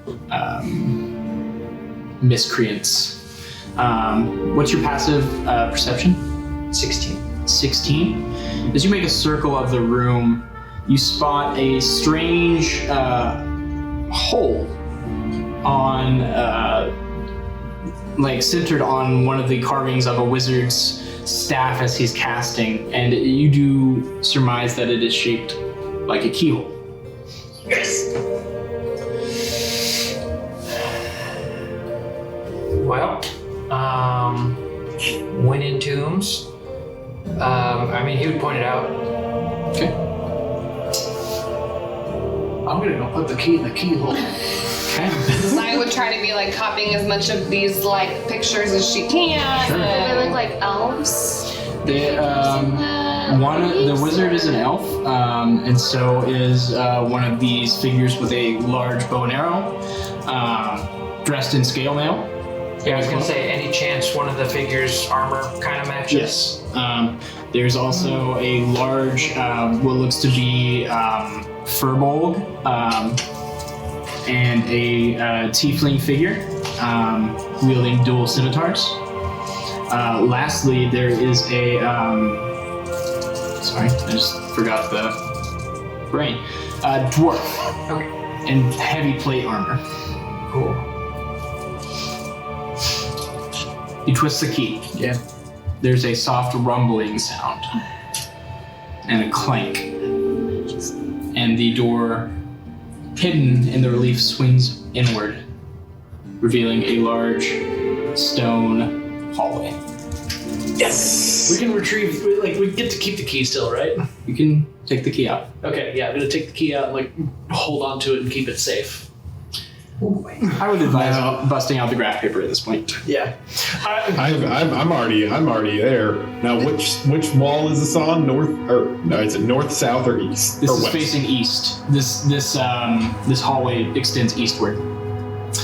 miscreants. What's your passive perception? 16. 16. As you make a circle of the room, you spot a strange hole on, like centered on one of the carvings of a wizard's staff as he's casting, and you do surmise that it is shaped like a keyhole. Well, when in tombs, I mean, he would point it out. Okay. I'm gonna go put the key in the keyhole. Okay. I would try to be like copying as much of these like pictures as she can. Sure. Do they look like elves? The wizard is an elf, and so is one of these figures with a large bow and arrow, dressed in scale mail. Yeah, I was gonna say, any chance one of the figures' armor kind of matches? Yes. There's also a large, what looks to be furbolg, and a tiefling figure wielding dual scimitars. Lastly, there is a sorry, I just forgot the brain. Dwarf in heavy plate armor. Cool. You twist the key. Yeah. There's a soft rumbling sound and a clank, and the door hidden in the relief swings inward, revealing a large stone hallway. Yes. We can retrieve. We get to keep the key still, right? You can take the key out. Okay. Yeah, I'm gonna take the key out and hold on to it and keep it safe. I would advise busting out the graph paper at this point. Yeah. I'm already there. Now, which wall is this on? North or no? Is it north, south, or east? This or is west? facing east. This hallway extends eastward.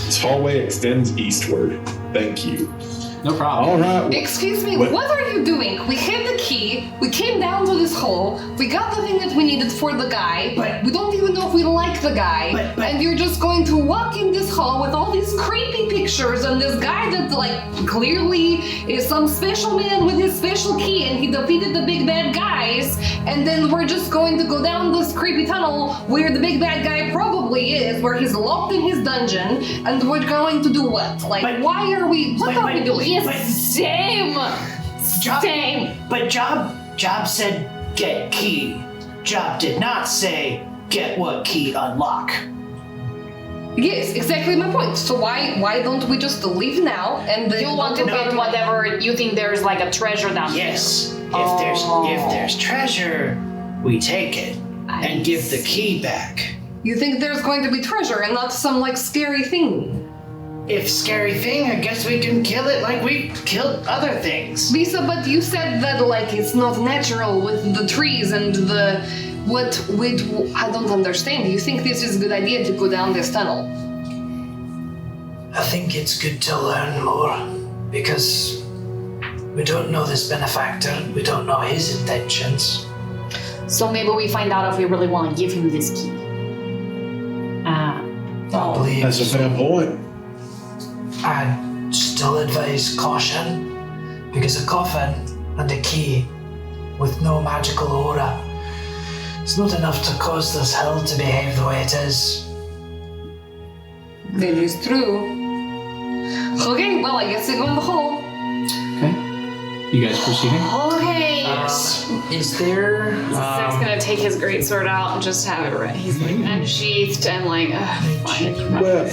This hallway extends eastward. Thank you. No problem. All right. Excuse me, What? what are you doing? We have the key, we came down to this hole, we got the thing that we needed for the guy, But- we don't even know if we like the guy, But- and you're just going to walk in this hall with all these creepy pictures and this guy that clearly is some special man with his special key and he defeated the big bad guys, and then we're just going to go down this creepy tunnel where the big bad guy probably is, where he's locked in his dungeon, and we're going to do what? What are we doing? Yes, But- same. Job, Same. but Job said get key. Job did not say get what key unlock. Yes, exactly my point. So why don't we just leave now and then You want to get whatever you think there's like a treasure down Yes. there. If there's treasure, we take it and give the key back. You think there's going to be treasure and not some scary thing? If scary thing, I guess we can kill it like we killed other things. Lisa, but you said that it's not natural with the trees and the I don't understand. Do you think this is a good idea to go down this tunnel? I think it's good to learn more because we don't know this benefactor. We don't know his intentions. So maybe we find out if we really want to give him this key. I believe That's a fair point. I'd still advise caution because a coffin and a key with no magical aura is not enough to cause this hill to behave the way it is. That is true. Okay, well, I guess we go in the hole. Okay. You guys proceeding? Okay. Is there? Zach's gonna take his greatsword out and just have it ready. He's unsheathed and fine. Well,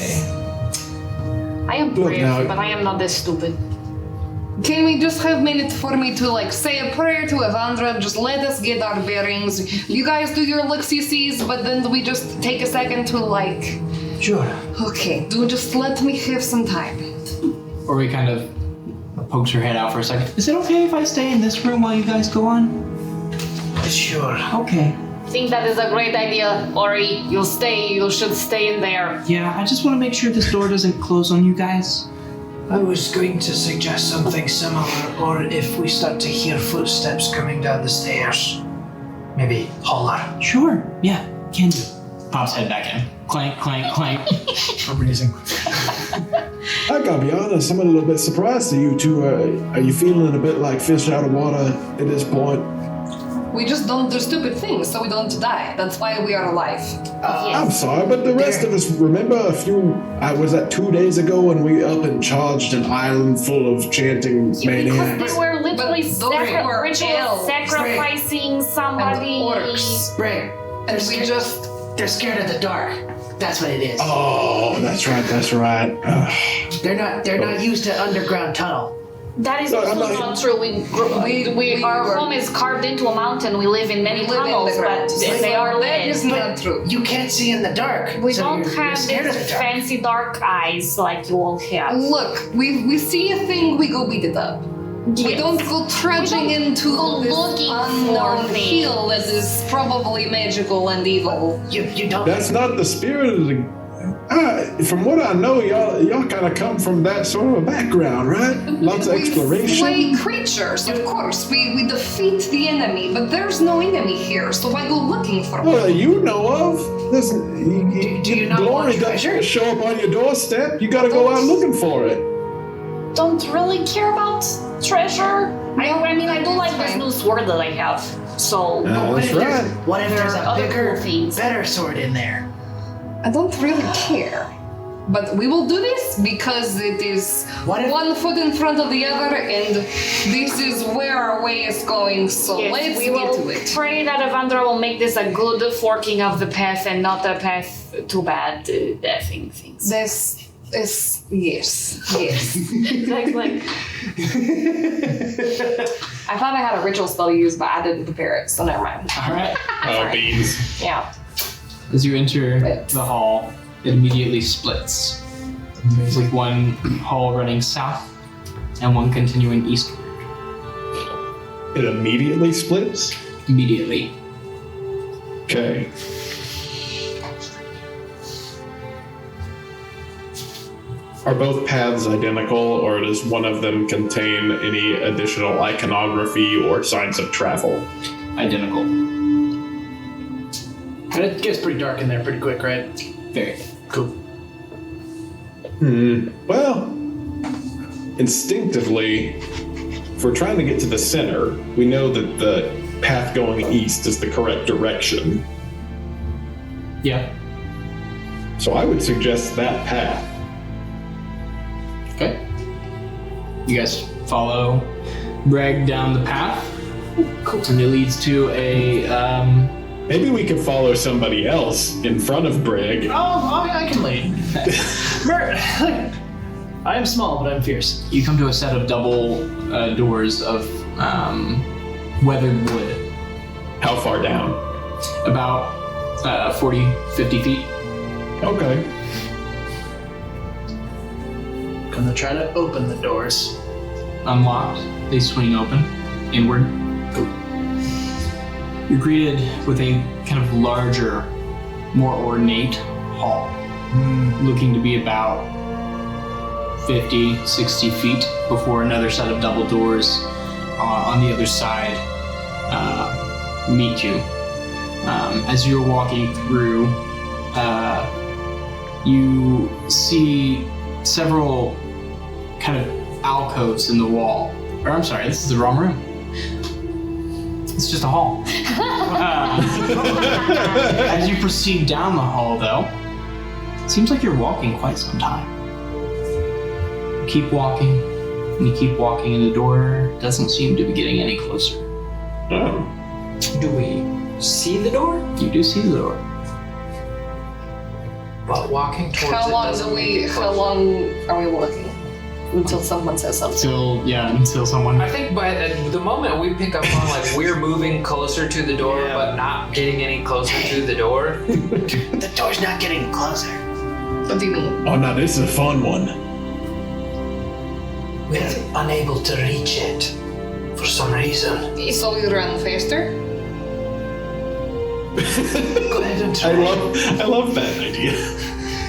I am Look brave, now- but I am not this stupid. Can we just have a minute for me to say a prayer to Evandra? Just let us get our bearings. You guys do your look-see-sees, but then we just take a second to Sure. okay, just let me have some time. Or he kind of pokes her head out for a second. Is it okay if I stay in this room while you guys go on? Sure. Okay. I think that is a great idea, Ori. You should stay in there. Yeah, I just want to make sure this door doesn't close on you guys. I was going to suggest something similar, or if we start to hear footsteps coming down the stairs, maybe holler. Sure. Yeah, can do. Pops head back in. Clank, clank, clank. Amazing. I gotta be honest, I'm a little bit surprised at you two. Are you feeling a bit like fish out of water at this point? We just don't do stupid things so we don't die. That's why we are alive. I'm sorry, but the rest of us, remember was that 2 days ago when we up and charged an island full of chanting Because maniacs? they were literally But those were ritual elves, sacrificing somebody. And orcs. Right. And we just They're scared of the dark. That's what it is. Oh, that's right. They're not used to underground tunnel. That is No, also I'm not- not true. Our home is carved into a mountain. We live in many live in the tunnels, ground. but they are That is lit. not true. You can't see in the dark. We so don't you're have scared of the these dark. fancy dark eyes like you all have. Look, we see a thing, we go beat it up. We Yes. don't go trudging We don't into go this looking unknown for things. hill that is probably magical and evil. You don't. That's not the spirit of the. From what I know, y'all kind of come from that sort of a background, right? Lots of We exploration. slay creatures, of course. We defeat the enemy, but there's no enemy here, so why go looking for one? Well, you know of. Listen, Do you not glory want doesn't treasure? show up on your doorstep. You gotta go out looking for it. Don't really care about treasure. I mean, I do It's like this fine. new sword that I have. So That's right. What if there's There a are other bigger, cool things. better sword in there? I don't really care. But we will do this because it is What if- one foot in front of the other, and this is where our way is going, so yes, let's we get will to it. pray that Evandra will make this a good forking of the path and not a path too bad deathing things. Yes. like, I thought I had a ritual spell to use, but I didn't prepare it, so never mind. All right. Oh, beans. Yeah. As you enter Splits. the hall, it immediately splits. There's like one hall running south and one continuing eastward. It immediately splits? Immediately. Okay. Are both paths identical, or does one of them contain any additional iconography or signs of travel? Identical. And it gets pretty dark in there pretty quick, right? Very. Cool. Well, instinctively, if we're trying to get to the center, we know that the path going east is the correct direction. Yeah. So I would suggest that path. Okay. You guys follow Breg down the path. Cool. And it leads to a Maybe we could follow somebody else in front of Brig. Oh, I can lead. I am small, but I'm fierce. you come to a set of double doors of weathered wood. How far down? About 40, 50 feet. Okay. Gonna try to open the doors. Unlocked, they swing open inward. You're greeted with a kind of larger, more ornate hall, looking to be about 50, 60 feet before another set of double doors on the other side meet you. As you're walking through, you see several kind of alcoves in the wall. Or I'm sorry, this is the wrong room. It's just a hall. As you proceed down the hall, though, it seems like you're walking quite some time. You keep walking, and you keep walking, and the door doesn't seem to be getting any closer. Oh. Do we see the door? You do see the door. But walking towards How it long doesn't make it how closer. long are we walking? Until someone says something. Until someone. I think by the moment we pick up on like we're moving closer to the door, but not getting any closer to the door. The door's not getting closer. What do you mean? Oh, now this is a fun one. We're unable to reach it for some reason. So we run faster? Go ahead and try. I love that idea.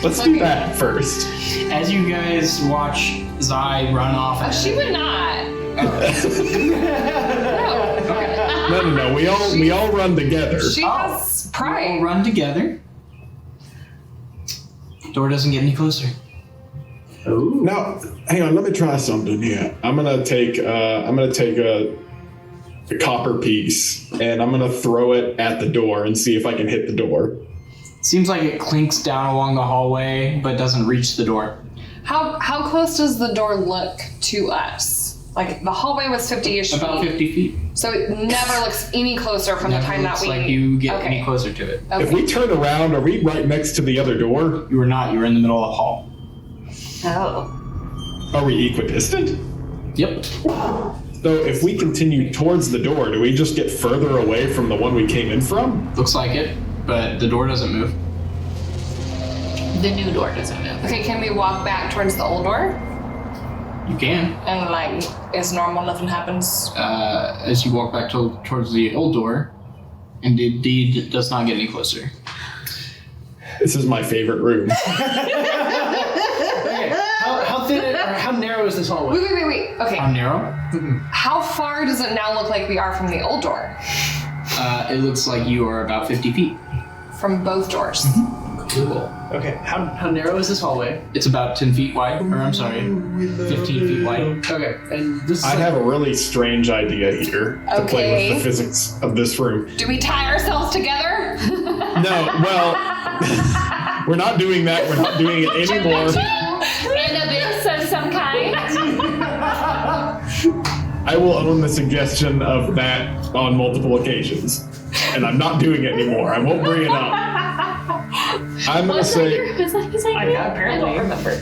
Let's do Okay. that first. As you guys watch Zai run off. Oh, she would not. No. No. We all run together. She has We'll pride. run together. Door doesn't get any closer. Now, hang on. Let me try something here. I'm gonna take a copper piece and I'm gonna throw it at the door and see if I can hit the door. Seems like it clinks down along the hallway, but doesn't reach the door. How close does the door look to us? Like the hallway was 50-ish About feet. 50 feet. So it never looks any closer from the Never time that looks we. like you get Okay. any closer to it. If we turn around, are we right next to the other door? You were not. You were in the middle of the hall. Oh. Are we equidistant? Yep. So if we continue towards the door, do we just get further away from the one we came in from? Looks like it, but the door doesn't move. the new door doesn't move. Okay, can we walk back towards the old door? You can. And like, it's normal, nothing happens. As you walk back towards the old door, and indeed it does not get any closer. This is my favorite room. Okay, how thin or how narrow is this hallway? Wait. Okay, How narrow? how far does it now look like we are from the old door? It looks like you are about 50 feet. From both doors. Cool. Okay, how narrow is this hallway? It's about 10 feet wide, or I'm sorry, 15 feet wide. Okay, and this is I have a really strange idea here to play Okay. with the physics of this room. Do we tie ourselves together? No, well, we're not doing that. We're not doing it anymore. In a abyss of some kind. I will own the suggestion of that on multiple occasions. And I'm not doing it anymore. I won't bring it up. I'm going to say, Was that his idea? apparently. I don't remember.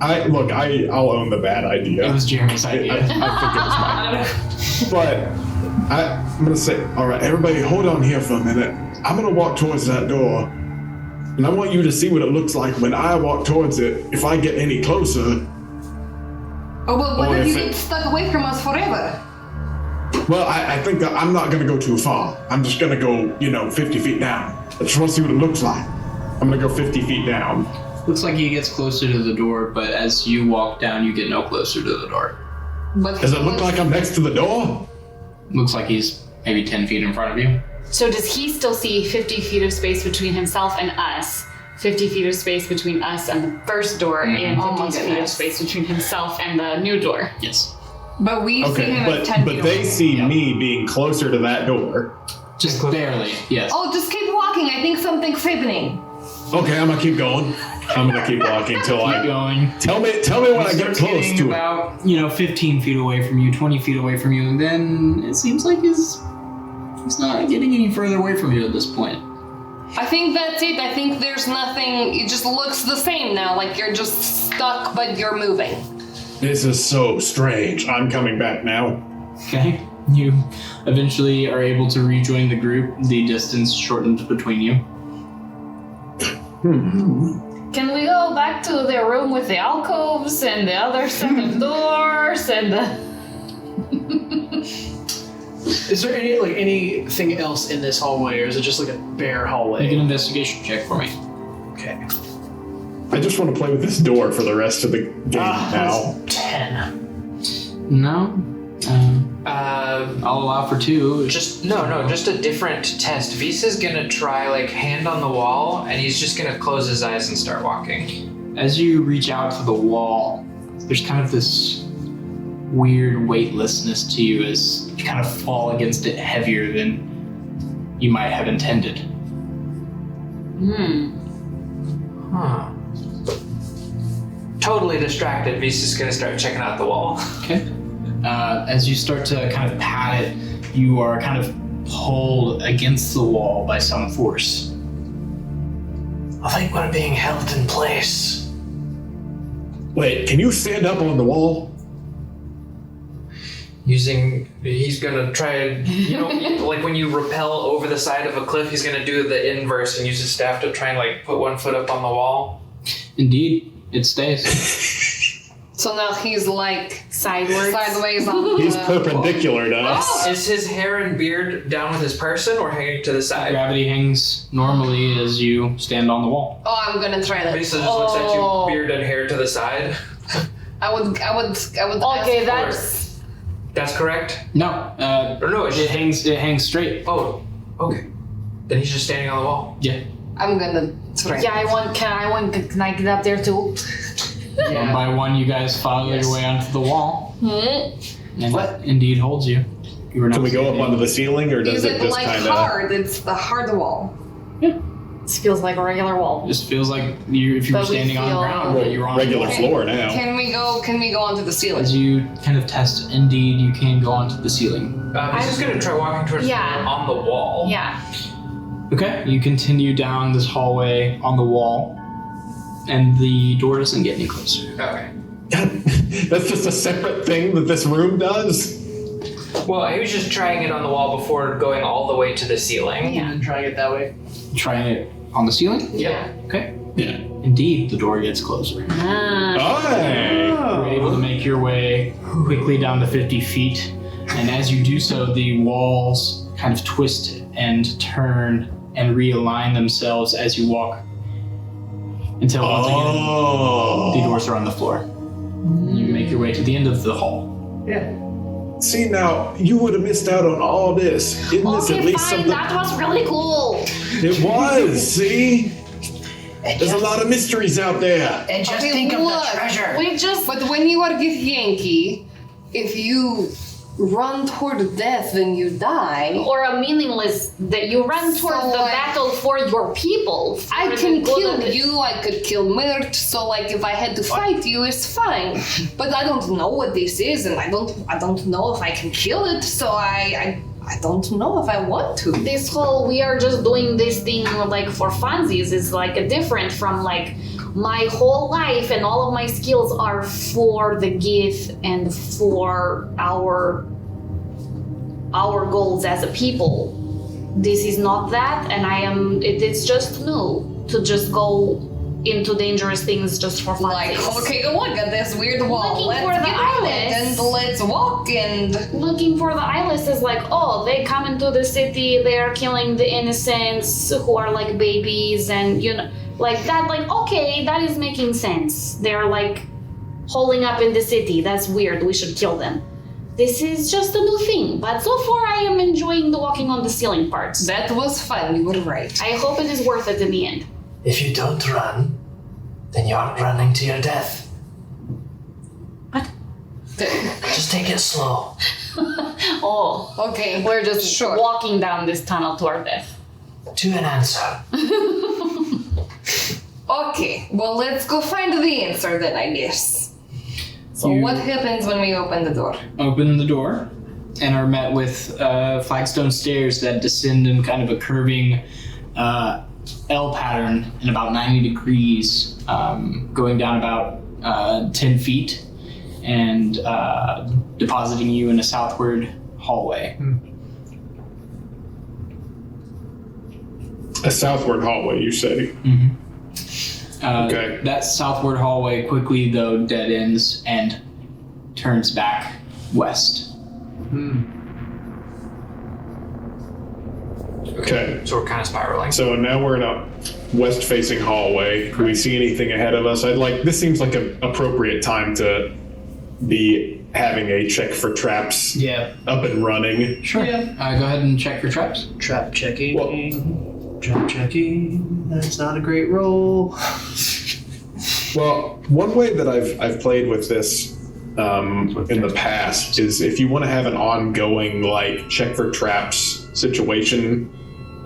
I'll own the bad idea. It was Jeremy's I idea. think it was mine. But I'm gonna say, all right, everybody, hold on here for a minute. I'm gonna walk towards that door, and I want you to see what it looks like when I walk towards it. If I get any closer, Oh, well, what Or if you if it- get stuck away from us forever? well, I think that I'm not gonna go too far. I'm just gonna go, 50 feet down. I just want to see what it looks like. I'm gonna go 50 feet down. Looks like he gets closer to the door, but as you walk down, you get no closer to the door. But Does it look like I'm next to the door? Looks like he's maybe 10 feet in front of you. So does he still see 50 feet of space between himself and us? 50 feet of space between us and the first door, and 50 Oh my feet of goodness. space between himself and the new door. Yes. But we see Okay, him at 10 but feet they away. see me being closer to that door. Just barely, yes. Oh, just keep walking. I think something's happening. Okay, I'm gonna keep going. I'm gonna keep walking till Keep I going. tell me when I get Starts close getting to it. about 15 feet away from you, 20 feet away from you, and then it seems like he's not getting any further away from you at this point. I think that's it. I think there's nothing. It just looks the same now. Like you're just stuck, but you're moving. This is so strange. I'm coming back now. Okay. You eventually are able to rejoin the group. The distance shortened between you. Can we go back to the room with the alcoves and the other set of doors and the... Is there anything else in this hallway, or is it just like a bare Make an hallway? investigation check for me. Okay. I just want to play with this door for the rest of the game now. 10. No. I'll allow for 2. Just a different test. Visa's gonna try hand on the wall, and he's just gonna close his eyes and start walking. As you reach out to the wall, there's kind of this weird weightlessness to you as you kind of fall against it heavier than you might have intended. Huh. Totally distracted. Visa's gonna start checking out the wall. Okay. As you start to kind of pat it, you are kind of pulled against the wall by some force. I think we're being held in place. Wait, can you stand up on the wall? He's gonna try, like when you rappel over the side of a cliff, he's gonna do the inverse and use his staff to try and put one foot up on the wall. Indeed, it stays. So now he's Sideways. sideways on He's the perpendicular to us. Is his hair and beard down with his person or hanging to the side? Gravity hangs normally as you stand on the wall. Oh, I'm gonna try that. Visa just looks at you, beard and hair to the side. I would. Okay, ask That's correct? No, Or no, it hangs straight. Oh, okay. Then he's just standing on the wall. Yeah. I'm gonna try. Yeah, can I get up there too? One by one, you guys follow your way onto the wall, and What? it indeed holds you. You were not Can we go up standing. onto the ceiling, or does Is it it just like kind of? hard? It's the hard wall. This feels like a regular wall. Just feels like if you were But we standing on feel- ground, but you're on Regular the wall. floor now. Can we go onto the ceiling? As you kind of test, indeed, you can go onto the ceiling. Visa's gonna try walking towards Yeah. the door on the wall. Yeah. Okay, you continue down this hallway on the wall, and the door doesn't get any closer. Okay. That's just a separate thing that this room does. Well, he was just trying it on the wall before going all the way to the ceiling. Yeah. And trying it that way. Trying it on the ceiling? Yeah. Okay. Yeah. Indeed, the door gets closer. Hey. You're able to make your way quickly down the 50 feet, and as you do so, the walls kind of twist and turn and realign themselves as you walk until once again the doors are on the floor. You make your way to the end of the hall. See, now you would have missed out on all this. Isn't this at Okay, least fine. something? That was really cool. It was. See, there's a lot of mysteries out there. And just Okay, think of look, the treasure. We just But when you are Githyanki, if you run toward death, then you die. or a meaningless that you run towards So, the like, battle for your people. I for the can good kill of it. you, I could kill Mirt, so if I had to fight you, it's fine. But I don't know what this is, and I don't know if I can kill it, so I I don't know if I want to. This whole we are just doing this thing like for funsies is like different from like my whole life and all of my skills are for the gift and for our goals as a people. This is not that, and it's just new to just go into dangerous things just for fun. Like, okay, look at this weird wall. Looking Let's for the get on it eyeless. and let's walk and. Looking for the eyeless is like, oh, they come into the city, they are killing the innocents who are like babies, and like that, like, okay, that is making sense. They're like holding up in the city. That's weird. We should kill them. This is just a new thing, but so far I am enjoying the walking on the ceiling parts. That was fun, you were right. I hope it is worth it in the end. If you don't run, then you're running to your death. What? Just take it slow. Oh, Okay, we're just sure. walking down this tunnel to our death. To an answer. Okay, well, let's go find the answer then, I guess. So, what happens when we open the door? Open the door and are met with flagstone stairs that descend in kind of a curving L pattern in about 90 degrees, going down about 10 feet and depositing you in a southward hallway. A southward hallway, you say? Okay. That southward hallway quickly, though, dead ends and turns back west. Okay. So we're kind of spiraling. So now we're in a west-facing hallway. Do we see anything ahead of us? This seems like an appropriate time to be having a check for traps Yeah. up and running. Sure. Go ahead and check for traps. Trap checking. Well- Trap checking. That's not a great roll. Well, one way that I've played with this in the past is if you want to have an ongoing like check for traps situation,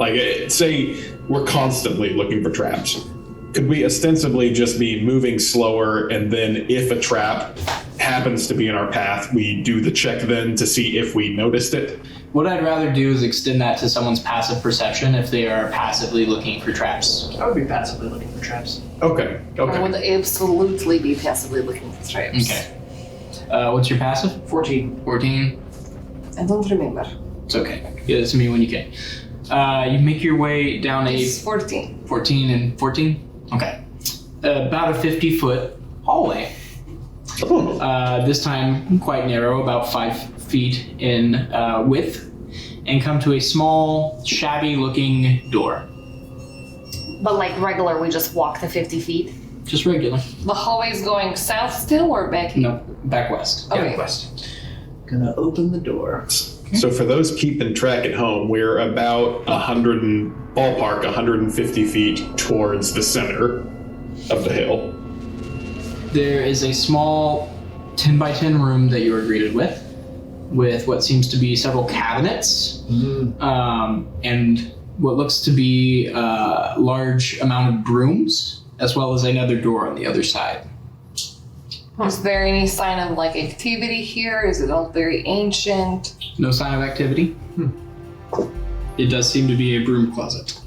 like say we're constantly looking for traps, could we ostensibly just be moving slower, and then if a trap happens to be in our path, we do the check then to see if we noticed it? What I'd rather do is extend that to someone's passive perception if they are passively looking for traps. I would be passively looking for traps. Okay. I Okay. would absolutely be passively looking for traps. Okay. What's your passive? 14. 14? I don't remember. It's okay. Give it to me when you can. You make your way down It's 14. 14 and 14? Okay. About a 50-foot hallway. Oh. This time quite narrow, about 5 feet in width, and come to a small, shabby-looking door. But like regular, we just walk the 50 feet. Just regular. The hallway's going south still or back? No, back west. Okay. West. Gonna open the door. So for those keeping track at home, we're about 150 feet towards the center of the hill. There is a small 10 by 10 room that you are greeted with what seems to be several cabinets, and what looks to be a large amount of brooms, as well as another door on the other side. Is there any sign of like activity here? Is it all very ancient? No sign of activity. It does seem to be a broom closet.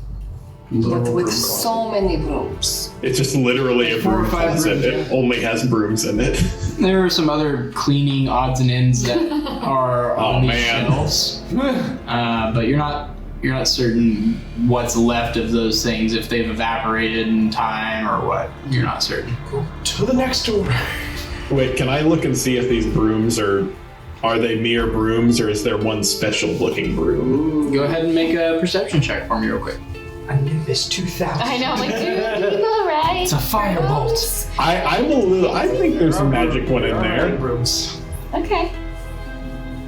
But with so many brooms. It's just literally a 4 or broom 5 closet. brooms, It only has brooms in it. There are some other cleaning odds and ends that are on these man. shelves, but you're not certain what's left of those things, if they've evaporated in time or what. You're not certain. To the next door. Wait, can I look and see if these brooms are they mere brooms, or is there one special looking broom? Go ahead and make a perception check for me real quick. Anubis 2000. I know, like, do people right? It's a firebolt. I think there's a magic one in There are there. brooms. Okay.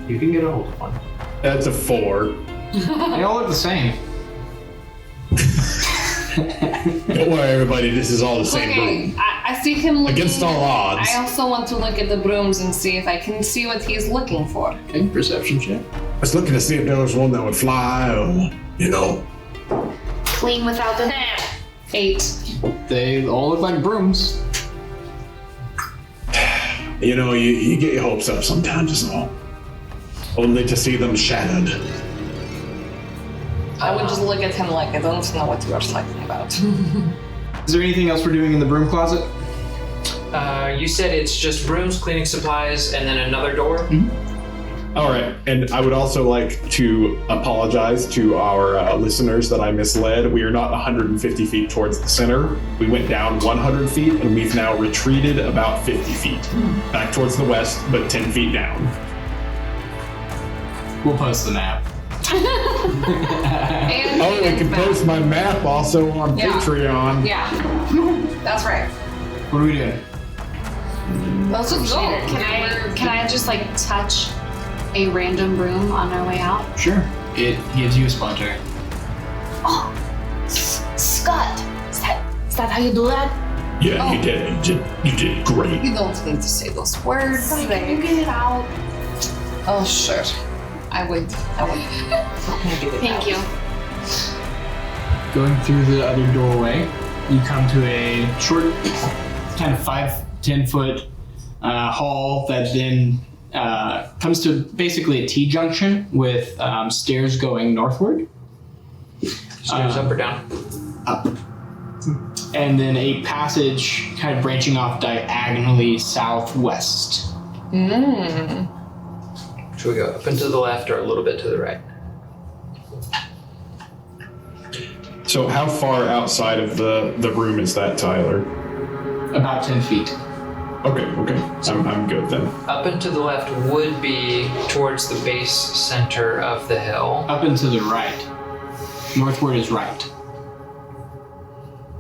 You can get a hold of one. That's a 4. They all look the same. Don't worry, everybody. This is all the same Okay, broom. I see him looking. Against all odds. I also want to look at the brooms and see if I can see what he's looking for. Okay, perception check. I was looking to see if there was one that would fly, or Clean without the 8. They all look like brooms. you get your hopes up sometimes, is all. Only to see them shattered. I would just look at him like I don't know what you are talking about. Is there anything else we're doing in the broom closet? You said it's just brooms, cleaning supplies, and then another door? All right, and I would also like to apologize to our listeners that I misled. We are not 150 feet towards the center. We went down 100 feet, and we've now retreated about 50 feet back towards the west, but 10 feet down. We'll post the map. And Oh, we can post my map also on Yeah. Patreon. Yeah, that's right. What are we doing? Let's just go. Can I just like touch a random broom on our way out? Sure. It gives you a splinter. Oh, Scott, is that how you do that? Yeah, you did. You did great. You don't need to say those words. Can you get it out? Oh, sure. I would. Get it Thank out. you. Going through the other doorway, you come to a short, kind of 5-10 foot hall that then comes to basically a T-junction with stairs going northward. Stairs up or down? Up. And then a passage kind of branching off diagonally southwest. Should we go up and to the left or a little bit to the right? So how far outside of the room is that, Tyler? About 10 feet. Okay. I'm good then. Up and to the left would be towards the base center of the hill. Up and to the right. Northward is right.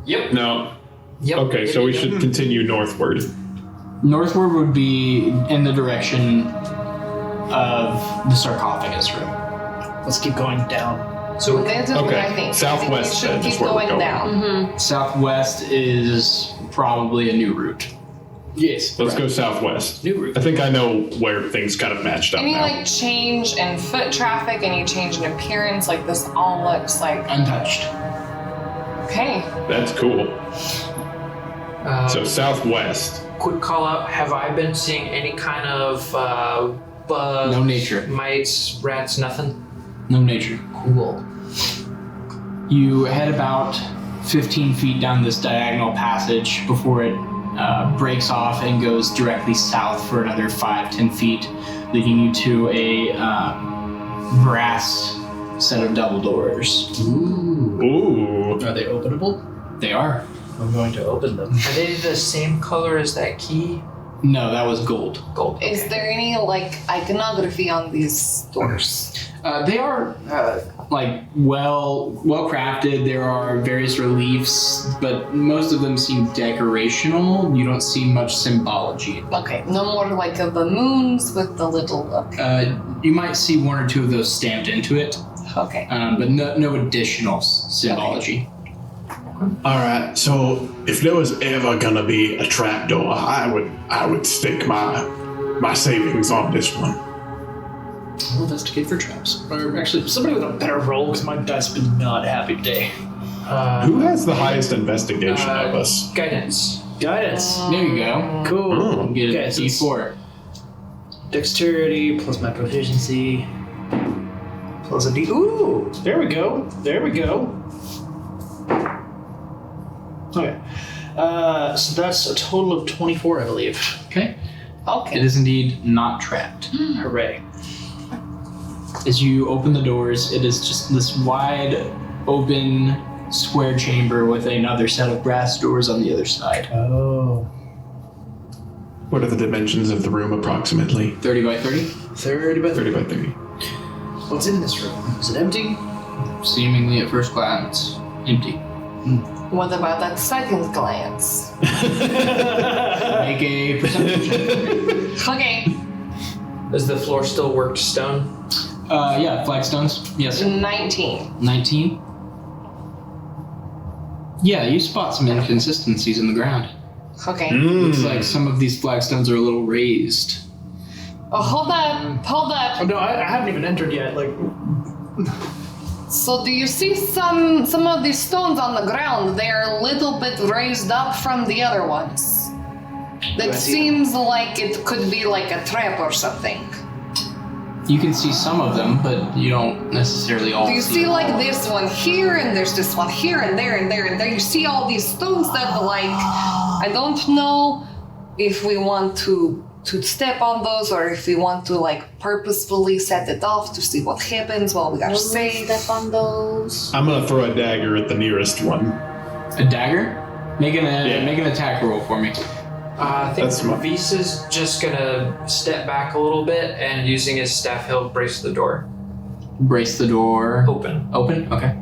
Yep. No. Yep. Okay, so we should continue northward. Northward would be in the direction of the sarcophagus room. Let's keep going down. So That's what Okay, I think. southwest I then think we is should where we're keep going going. down. Southwest is probably a new route. Yes. Let's go southwest. New route. I think I know where things kind of matched up Any now. like change in foot traffic, any change in appearance, like this all looks like Untouched. okay. That's cool. So southwest. quick call out. Have I been seeing any kind of bugs? No nature. Mites, rats, nothing? No nature. Cool. You head about 15 feet down this diagonal passage before it breaks off and goes directly south for another 5-10 feet, leading you to a brass set of double doors. Ooh. Are they openable? They are. I'm going to open them. Are they the same color as that key? No, that was gold. Gold. Is there any like iconography on these doors? They are like well crafted. There are various reliefs, but most of them seem decorational. You don't see much symbology. Okay, no more like of the moons with the little look. You might see one or two of those stamped into it, Okay. but no additional symbology. All right. So if there was ever gonna be a trapdoor, I would stake my savings on this one. We'll investigate for traps. Or actually, somebody with a better roll, because my dice have been not happy today. Who has the highest investigation of us? Guidance. Guidance. There you go. Cool. Get Okay, a so it's D4. Dexterity plus my proficiency plus a D. Ooh, there we go. There we go. Okay. So that's a total of 24, I believe. Okay. Okay. It is indeed not trapped. Hooray. As you open the doors, it is just this wide, open, square chamber with another set of brass doors on the other side. Oh. What are the dimensions of the room approximately? 30 by 30? 30 by 30 by 30. What's in this room? Is it empty? Seemingly at first glance, empty. What about that second glance? Make a perception check. Okay. Is the floor still worked stone? Yeah, flagstones. Yes. 19. 19. Yeah, you spot some inconsistencies in the ground. Okay. Looks like some of these flagstones are a little raised. Oh, hold up. Hold up. Oh no, I haven't even entered yet. Like, So do you see some of these stones on the ground? They are a little bit raised up from the other ones. It I see seems like it could be like a trap or something. You can see some of them, but you don't necessarily all Do you see them like all. this one here, and there's this one here, and there, and there, and there? You see all these stones that, like, I don't know if we want to step on those or if we want to, like, purposefully set it off to see what happens while we are safe. Step on those. I'm gonna throw a dagger at the nearest one. A dagger? Make an attack roll for me. I think That's smart. Visa's just gonna step back a little bit and using his staff, he'll brace the door Brace the door. open. Open? Okay.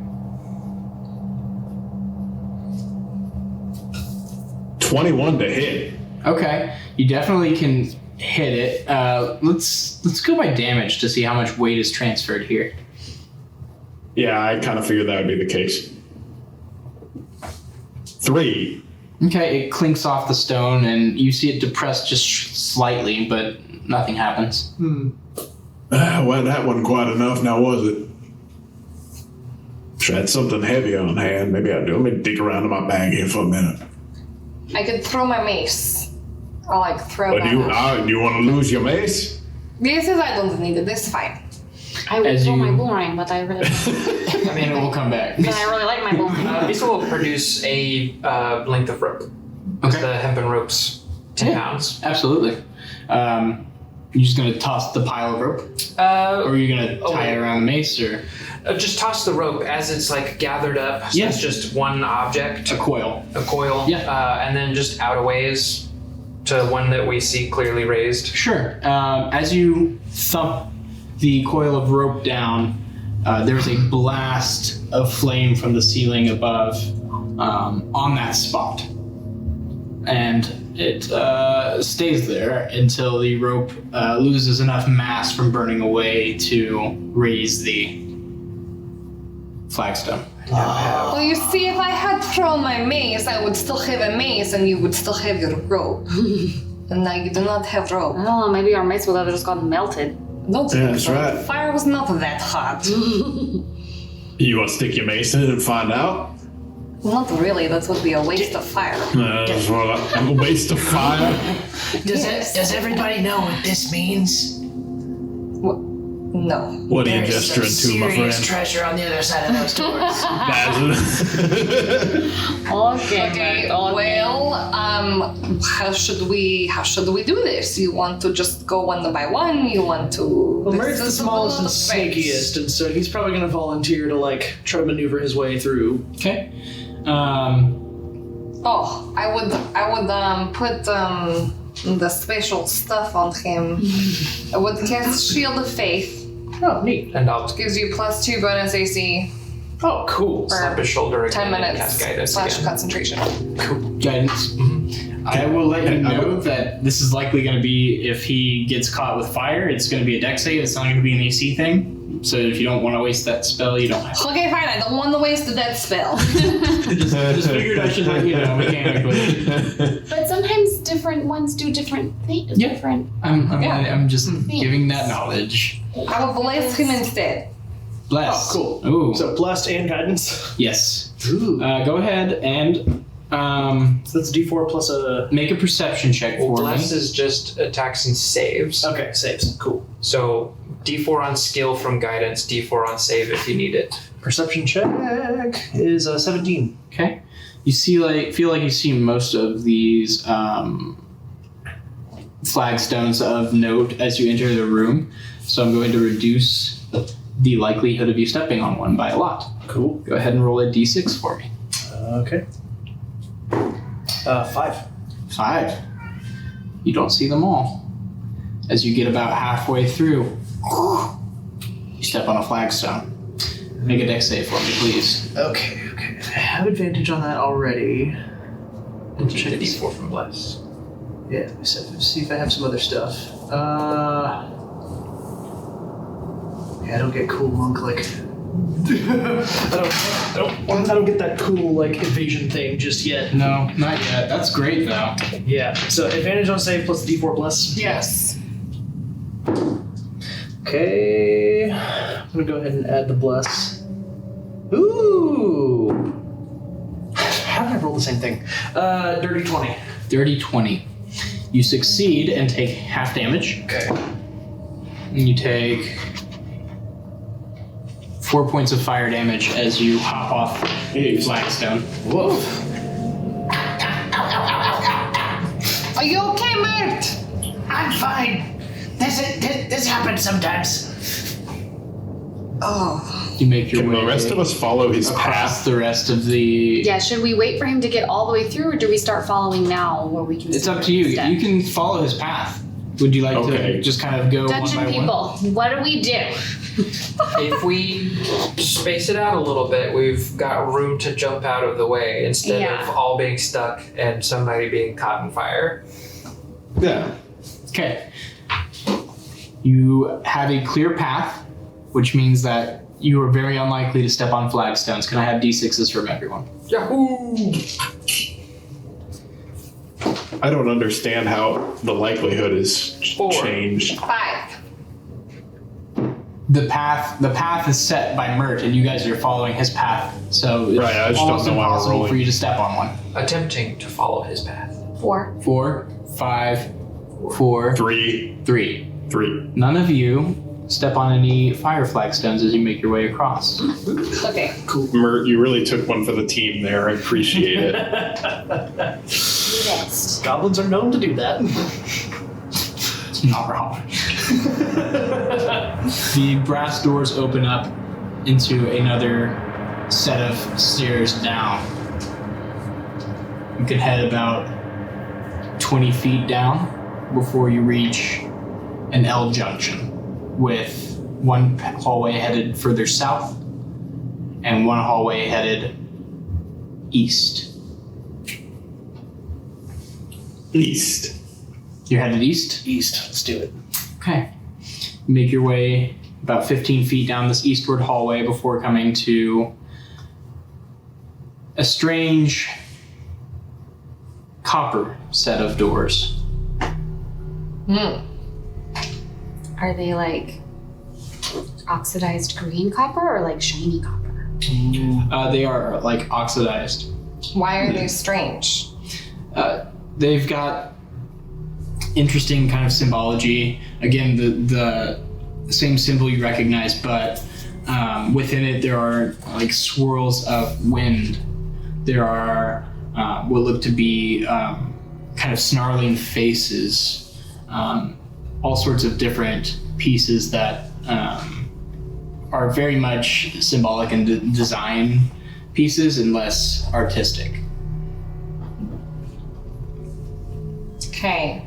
21 to hit. Okay. You definitely can hit it. Let's go by damage to see how much weight is transferred here. Yeah, I kind of figured that would be the case. 3. Okay, it clinks off the stone and you see it depressed just slightly, but nothing happens. Well, that wasn't quite enough, now was it? Should I had something heavy on hand. Maybe I'll do. Let me dig around in my bag here for a minute. I could throw my mace. I'll, like, throw But that do out. you want to lose your mace? This is, I don't need it. This is fine. I would As throw my you- boomerang, but I really, I mean, it will come back. but I really like my boomerang. Visa will produce a length of rope. Because Okay. the hempen rope's 10 Yeah. pounds. Absolutely. You just gonna toss the pile of rope? Or are you gonna tie it around the mace or Just toss the rope as it's like gathered up. So Yeah. it's just one object, a coil? a coil. Yeah. And then just out a ways to one that we see clearly raised. Sure. As you thump the coil of rope down, there's a blast of flame from the ceiling above on that spot. And it stays there until the rope loses enough mass from burning away to raise the flagstone. Well, you see, if I had thrown my mace, I would still have a mace and you would still have your rope. And now you do not have rope. I don't know, maybe our mates would have just gotten melted. Don't Yeah, think that's so. right. The fire was not that hot. You want to stick your mace in it and find out? Not really, that would be a waste of fire. Well, a waste of fire. Does everybody know what this means? No. What are you There's gesturing some to, my serious friend? treasure on the other side of those doors. Okay, well, how should we do this? You want to just go one by one? You want to... Well, This Mert's the is a smallest lot and of space. snakiest, and so he's probably going to volunteer to like try to maneuver his way through. Okay. Oh, I would put the special stuff on him. I would cast Shield of Faith. Oh, neat. And I'll Gives you +2 bonus AC Oh, cool. slap his shoulder again 10 and minutes cast guidance / again. concentration. Guidance. I will let you know that this is likely going to be, if he gets caught with fire, it's going to be a dex save. It's not going to be an AC thing. So if you don't want to waste that spell, you don't have to. Okay, fine. I don't want to waste that spell. Just figured I should let you know mechanically. But sometimes different ones do different things. Yeah. Different. I'm just giving that knowledge. I will bless him instead. Bless. Oh, cool. Ooh. So blessed and guidance. Yes. Ooh. Go ahead and So that's D4 plus a. make a perception check for Bless me. is just attacks and saves. Okay, saves. Cool. So D4 on skill from guidance, D4 on save if you need it. Perception check is 17. Okay. You feel like you see most of these flagstones of note as you enter the room. So I'm going to reduce the likelihood of you stepping on one by a lot. Cool. Go ahead and roll a d6 for me. Okay. 5. 5. You don't see them all. As you get about halfway through, you step on a flagstone. Make a dex save for me, please. Okay. I have advantage on that already. And you get a D4 from Bless. Yeah, let me see if I have some other stuff. Yeah, I don't get cool monk like. I don't get that cool like evasion thing just yet. No, not yet. That's great though. Yeah. So advantage on save plus D4 bless. Yes. Okay. I'm gonna go ahead and add the bless. Ooh. How did I roll the same thing? Dirty 20. Dirty 20. You succeed and take half damage. Okay. And you take 4 points of fire damage as you hop off the flagstone. Whoa. Are you okay, Mert? I'm fine. This happens sometimes. Oh. You make your Can way the rest of us follow his across path? the rest of the... Yeah, should we wait for him to get all the way through, or do we start following now where we can It's see up where to you. he's at? You can follow his path. Would you like to just kind of go Dungeon one by people, one? what do we do? If we space it out a little bit, we've got room to jump out of the way instead of all being stuck and somebody being caught in fire. Yeah. Okay. You have a clear path, which means that you are very unlikely to step on flagstones. Can I have D6s from everyone? Yahoo! I don't understand how the likelihood is 4. changed. 5. The path is set by Mert, and you guys are following his path. So it's Right, I just almost don't know why we're impossible rolling. for you to step on one. Attempting to follow his path. 4. 4, 5, 4, 3. 3. 3. None of you step on any fire flagstones as you make your way across. Okay. Mert, you really took one for the team there. I appreciate it. Next. Goblins are known to do that. It's not wrong. The brass doors open up into another set of stairs down. You can head about 20 feet down before you reach an L junction with one hallway headed further south and one hallway headed east. East. You're headed east? East. Let's do it. Okay. Make your way about 15 feet down this eastward hallway before coming to a strange copper set of doors. Are they like oxidized green copper or like shiny copper? They are like oxidized. Why are they strange? They've got interesting kind of symbology. Again, the same symbol you recognize, but within it there are like swirls of wind. There are what look to be kind of snarling faces, all sorts of different pieces that are very much symbolic and design pieces and less artistic. Okay.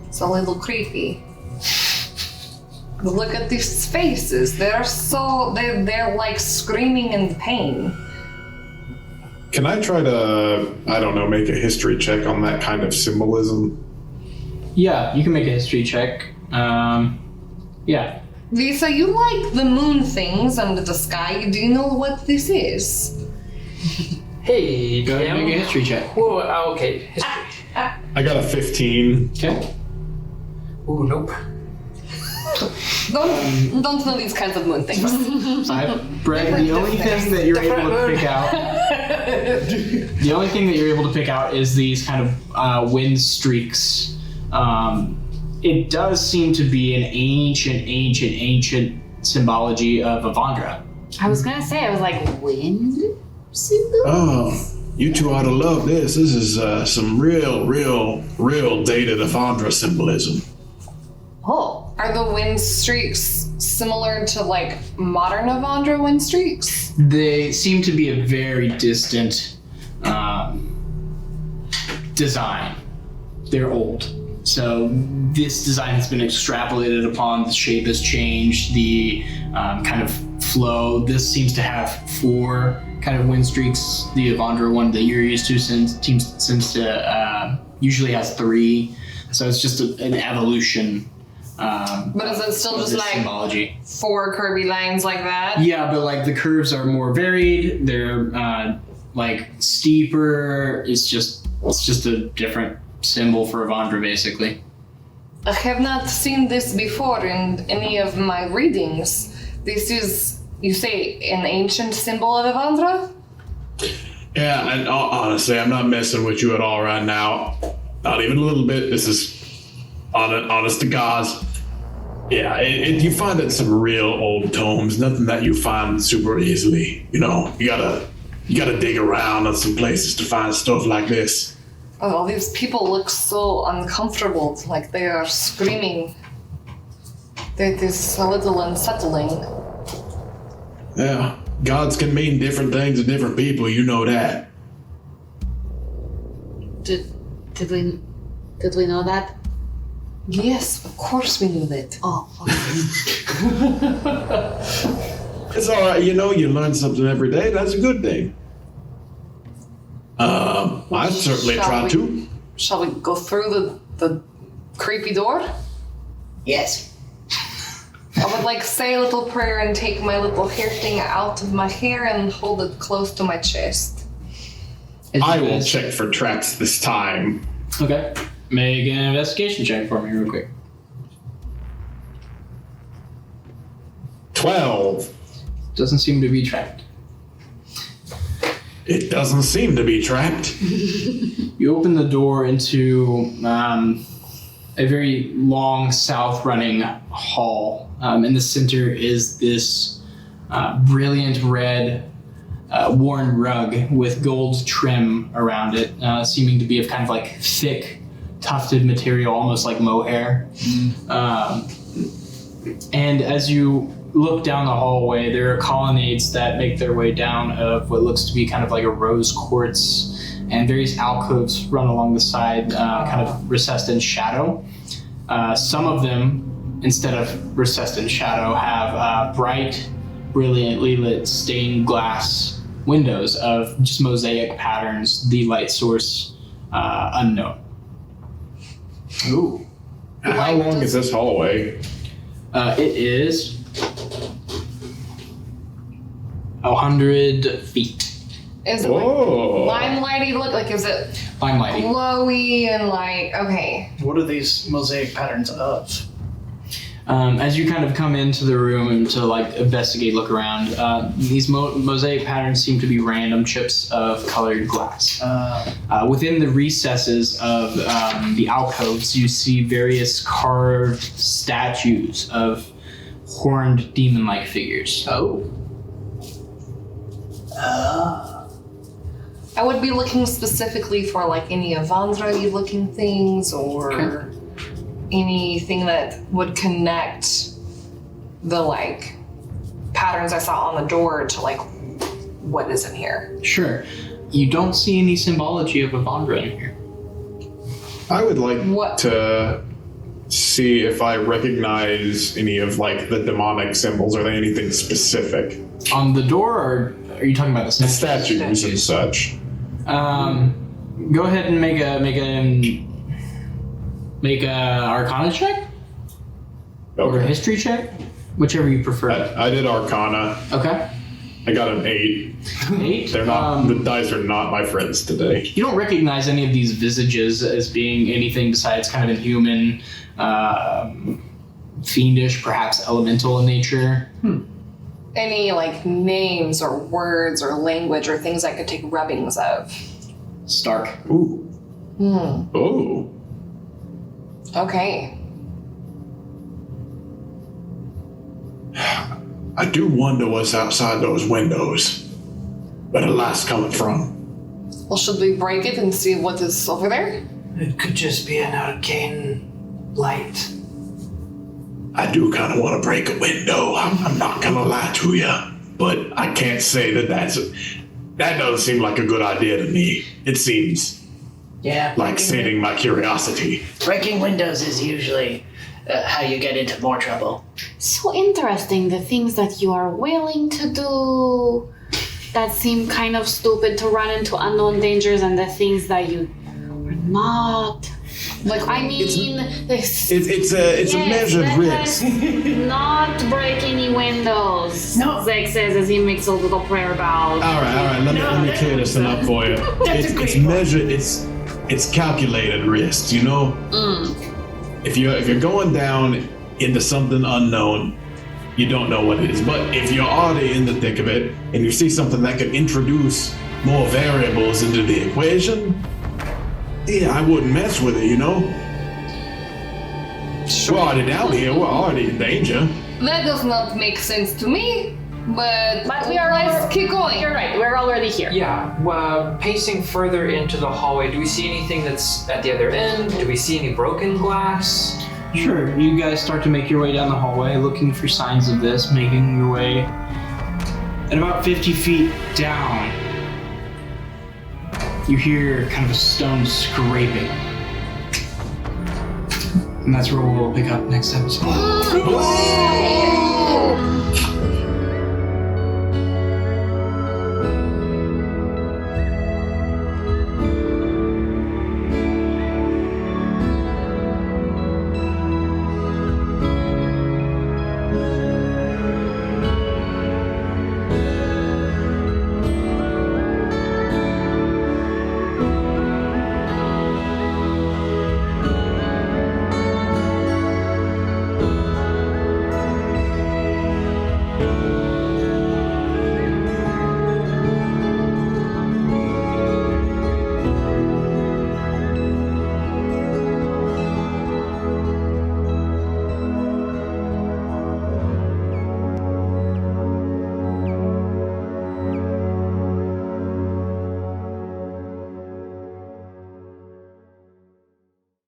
It's a little creepy. Look at these faces. They're like screaming in pain. Can I try to, I don't know, make a history check on that kind of symbolism? Yeah, you can make a history check. Yeah. Lisa, you like the moon things under the sky. Do you know what this is? Hey, Go ahead and make a history check. Whoa, okay. History. I got a 15. Okay. Ooh, nope. Don't know these kinds of moon things. Brett, the only thing that you're able to pick out, the only thing that you're able to pick out is these kind of wind streaks. It does seem to be an ancient symbology of Avandra. I was gonna say, I was like, wind symbol? Oh, you two ought to love this. This is some real dated Avandra symbolism. Oh. Are the wind streaks similar to like modern Avandra wind streaks? They seem to be a very distant design. They're old. So this design has been extrapolated upon, the shape has changed, the kind of flow. This seems to have 4 kind of wind streaks. The Avandra one that you're used to seems to usually has 3. So it's just an evolution. But is it still just like symbology? 4 curvy lines like that? Yeah, but like the curves are more varied. They're like steeper. It's just a different symbol for Avandra, basically. I have not seen this before in any of my readings. This is, you say, an ancient symbol of Avandra? Yeah, and honestly, I'm not messing with you at all right now. Not even a little bit. This is honest to God. Yeah, you find it some real old tomes, nothing that you find super easily. You know, you gotta dig around in some places to find stuff like this. Oh, these people look so uncomfortable, like they are screaming. That is a little unsettling. Yeah, gods can mean different things to different people, you know that. Did we know that? Yes, of course we knew that. Oh, okay. It's alright, you know, you learn something every day, that's a good thing. I'd certainly try to. Shall we go through the creepy door? Yes. I would like say a little prayer and take my little hair thing out of my hair and hold it close to my chest. I will check for traps this time. Okay. Make an investigation check for me real quick. 12. Doesn't seem to be trapped. It doesn't seem to be trapped. You open the door into a very long south-running hall. In the center is this brilliant red worn rug with gold trim around it, seeming to be of kind of like thick, tufted material, almost like mohair. And as you look down the hallway, there are colonnades that make their way down of what looks to be kind of like a rose quartz, and various alcoves run along the side, kind of recessed in shadow. Some of them, instead of recessed in shadow, have bright, brilliantly lit stained glass windows of just mosaic patterns, the light source unknown. Ooh. How long is this hallway? It is 100 feet. Is it like limelighty look? Like, is it Limelighty. glowy and like, okay. What are these mosaic patterns of? As you kind of come into the room and to like investigate, look around, these mosaic patterns seem to be random chips of colored glass. Within the recesses of the alcoves, you see various carved statues of horned demon-like figures. Oh. I would be looking specifically for like any Avandra-y looking things or anything that would connect the like patterns I saw on the door to like what is in here. Sure. You don't see any symbology of Avandra in here. I would like What? to see if I recognize any of like the demonic symbols. Are they anything specific? On the door, or are you talking about the The statues? statues and such. Go ahead and make a Arcana check or a Okay. history check, whichever you prefer. I did Arcana. Okay. I got an 8. 8. They're not. The dice are not my friends today. You don't recognize any of these visages as being anything besides kind of inhuman, fiendish, perhaps elemental in nature. Any like names or words or language or things I could take rubbings of. Stark. Ooh. Oh. Okay. I do wonder what's outside those windows. Where the light's coming from. Well, should we break it and see what is over there? It could just be an arcane light. I do kind of want to break a window. I'm not gonna lie to you, but I can't say that that doesn't seem like a good idea to me. It seems Yeah. like sating my curiosity. Breaking windows is usually how you get into more trouble. So interesting, the things that you are willing to do that seem kind of stupid to run into unknown dangers, and the things that you are not. Like, I mean, this. It's a measured risk. Not break any windows. No. Zach says as he makes a little prayer bow. All right. Let me clear this one up for you. That's a It's great measured. It's calculated risks. You know. If you're going down into something unknown, you don't know what it is. But if you're already in the thick of it and you see something that could introduce more variables into the equation, yeah, I wouldn't mess with it. You know. We're already down here. We're already in danger. That does not make sense to me. But we are let's keep going. You're right. We're already here. Yeah, pacing further into the hallway, do we see anything that's at the other end? Do we see any broken glass? Sure, you guys start to make your way down the hallway, looking for signs of this, making your way. At about 50 feet down, you hear kind of a stone scraping. And that's where we'll pick up next episode.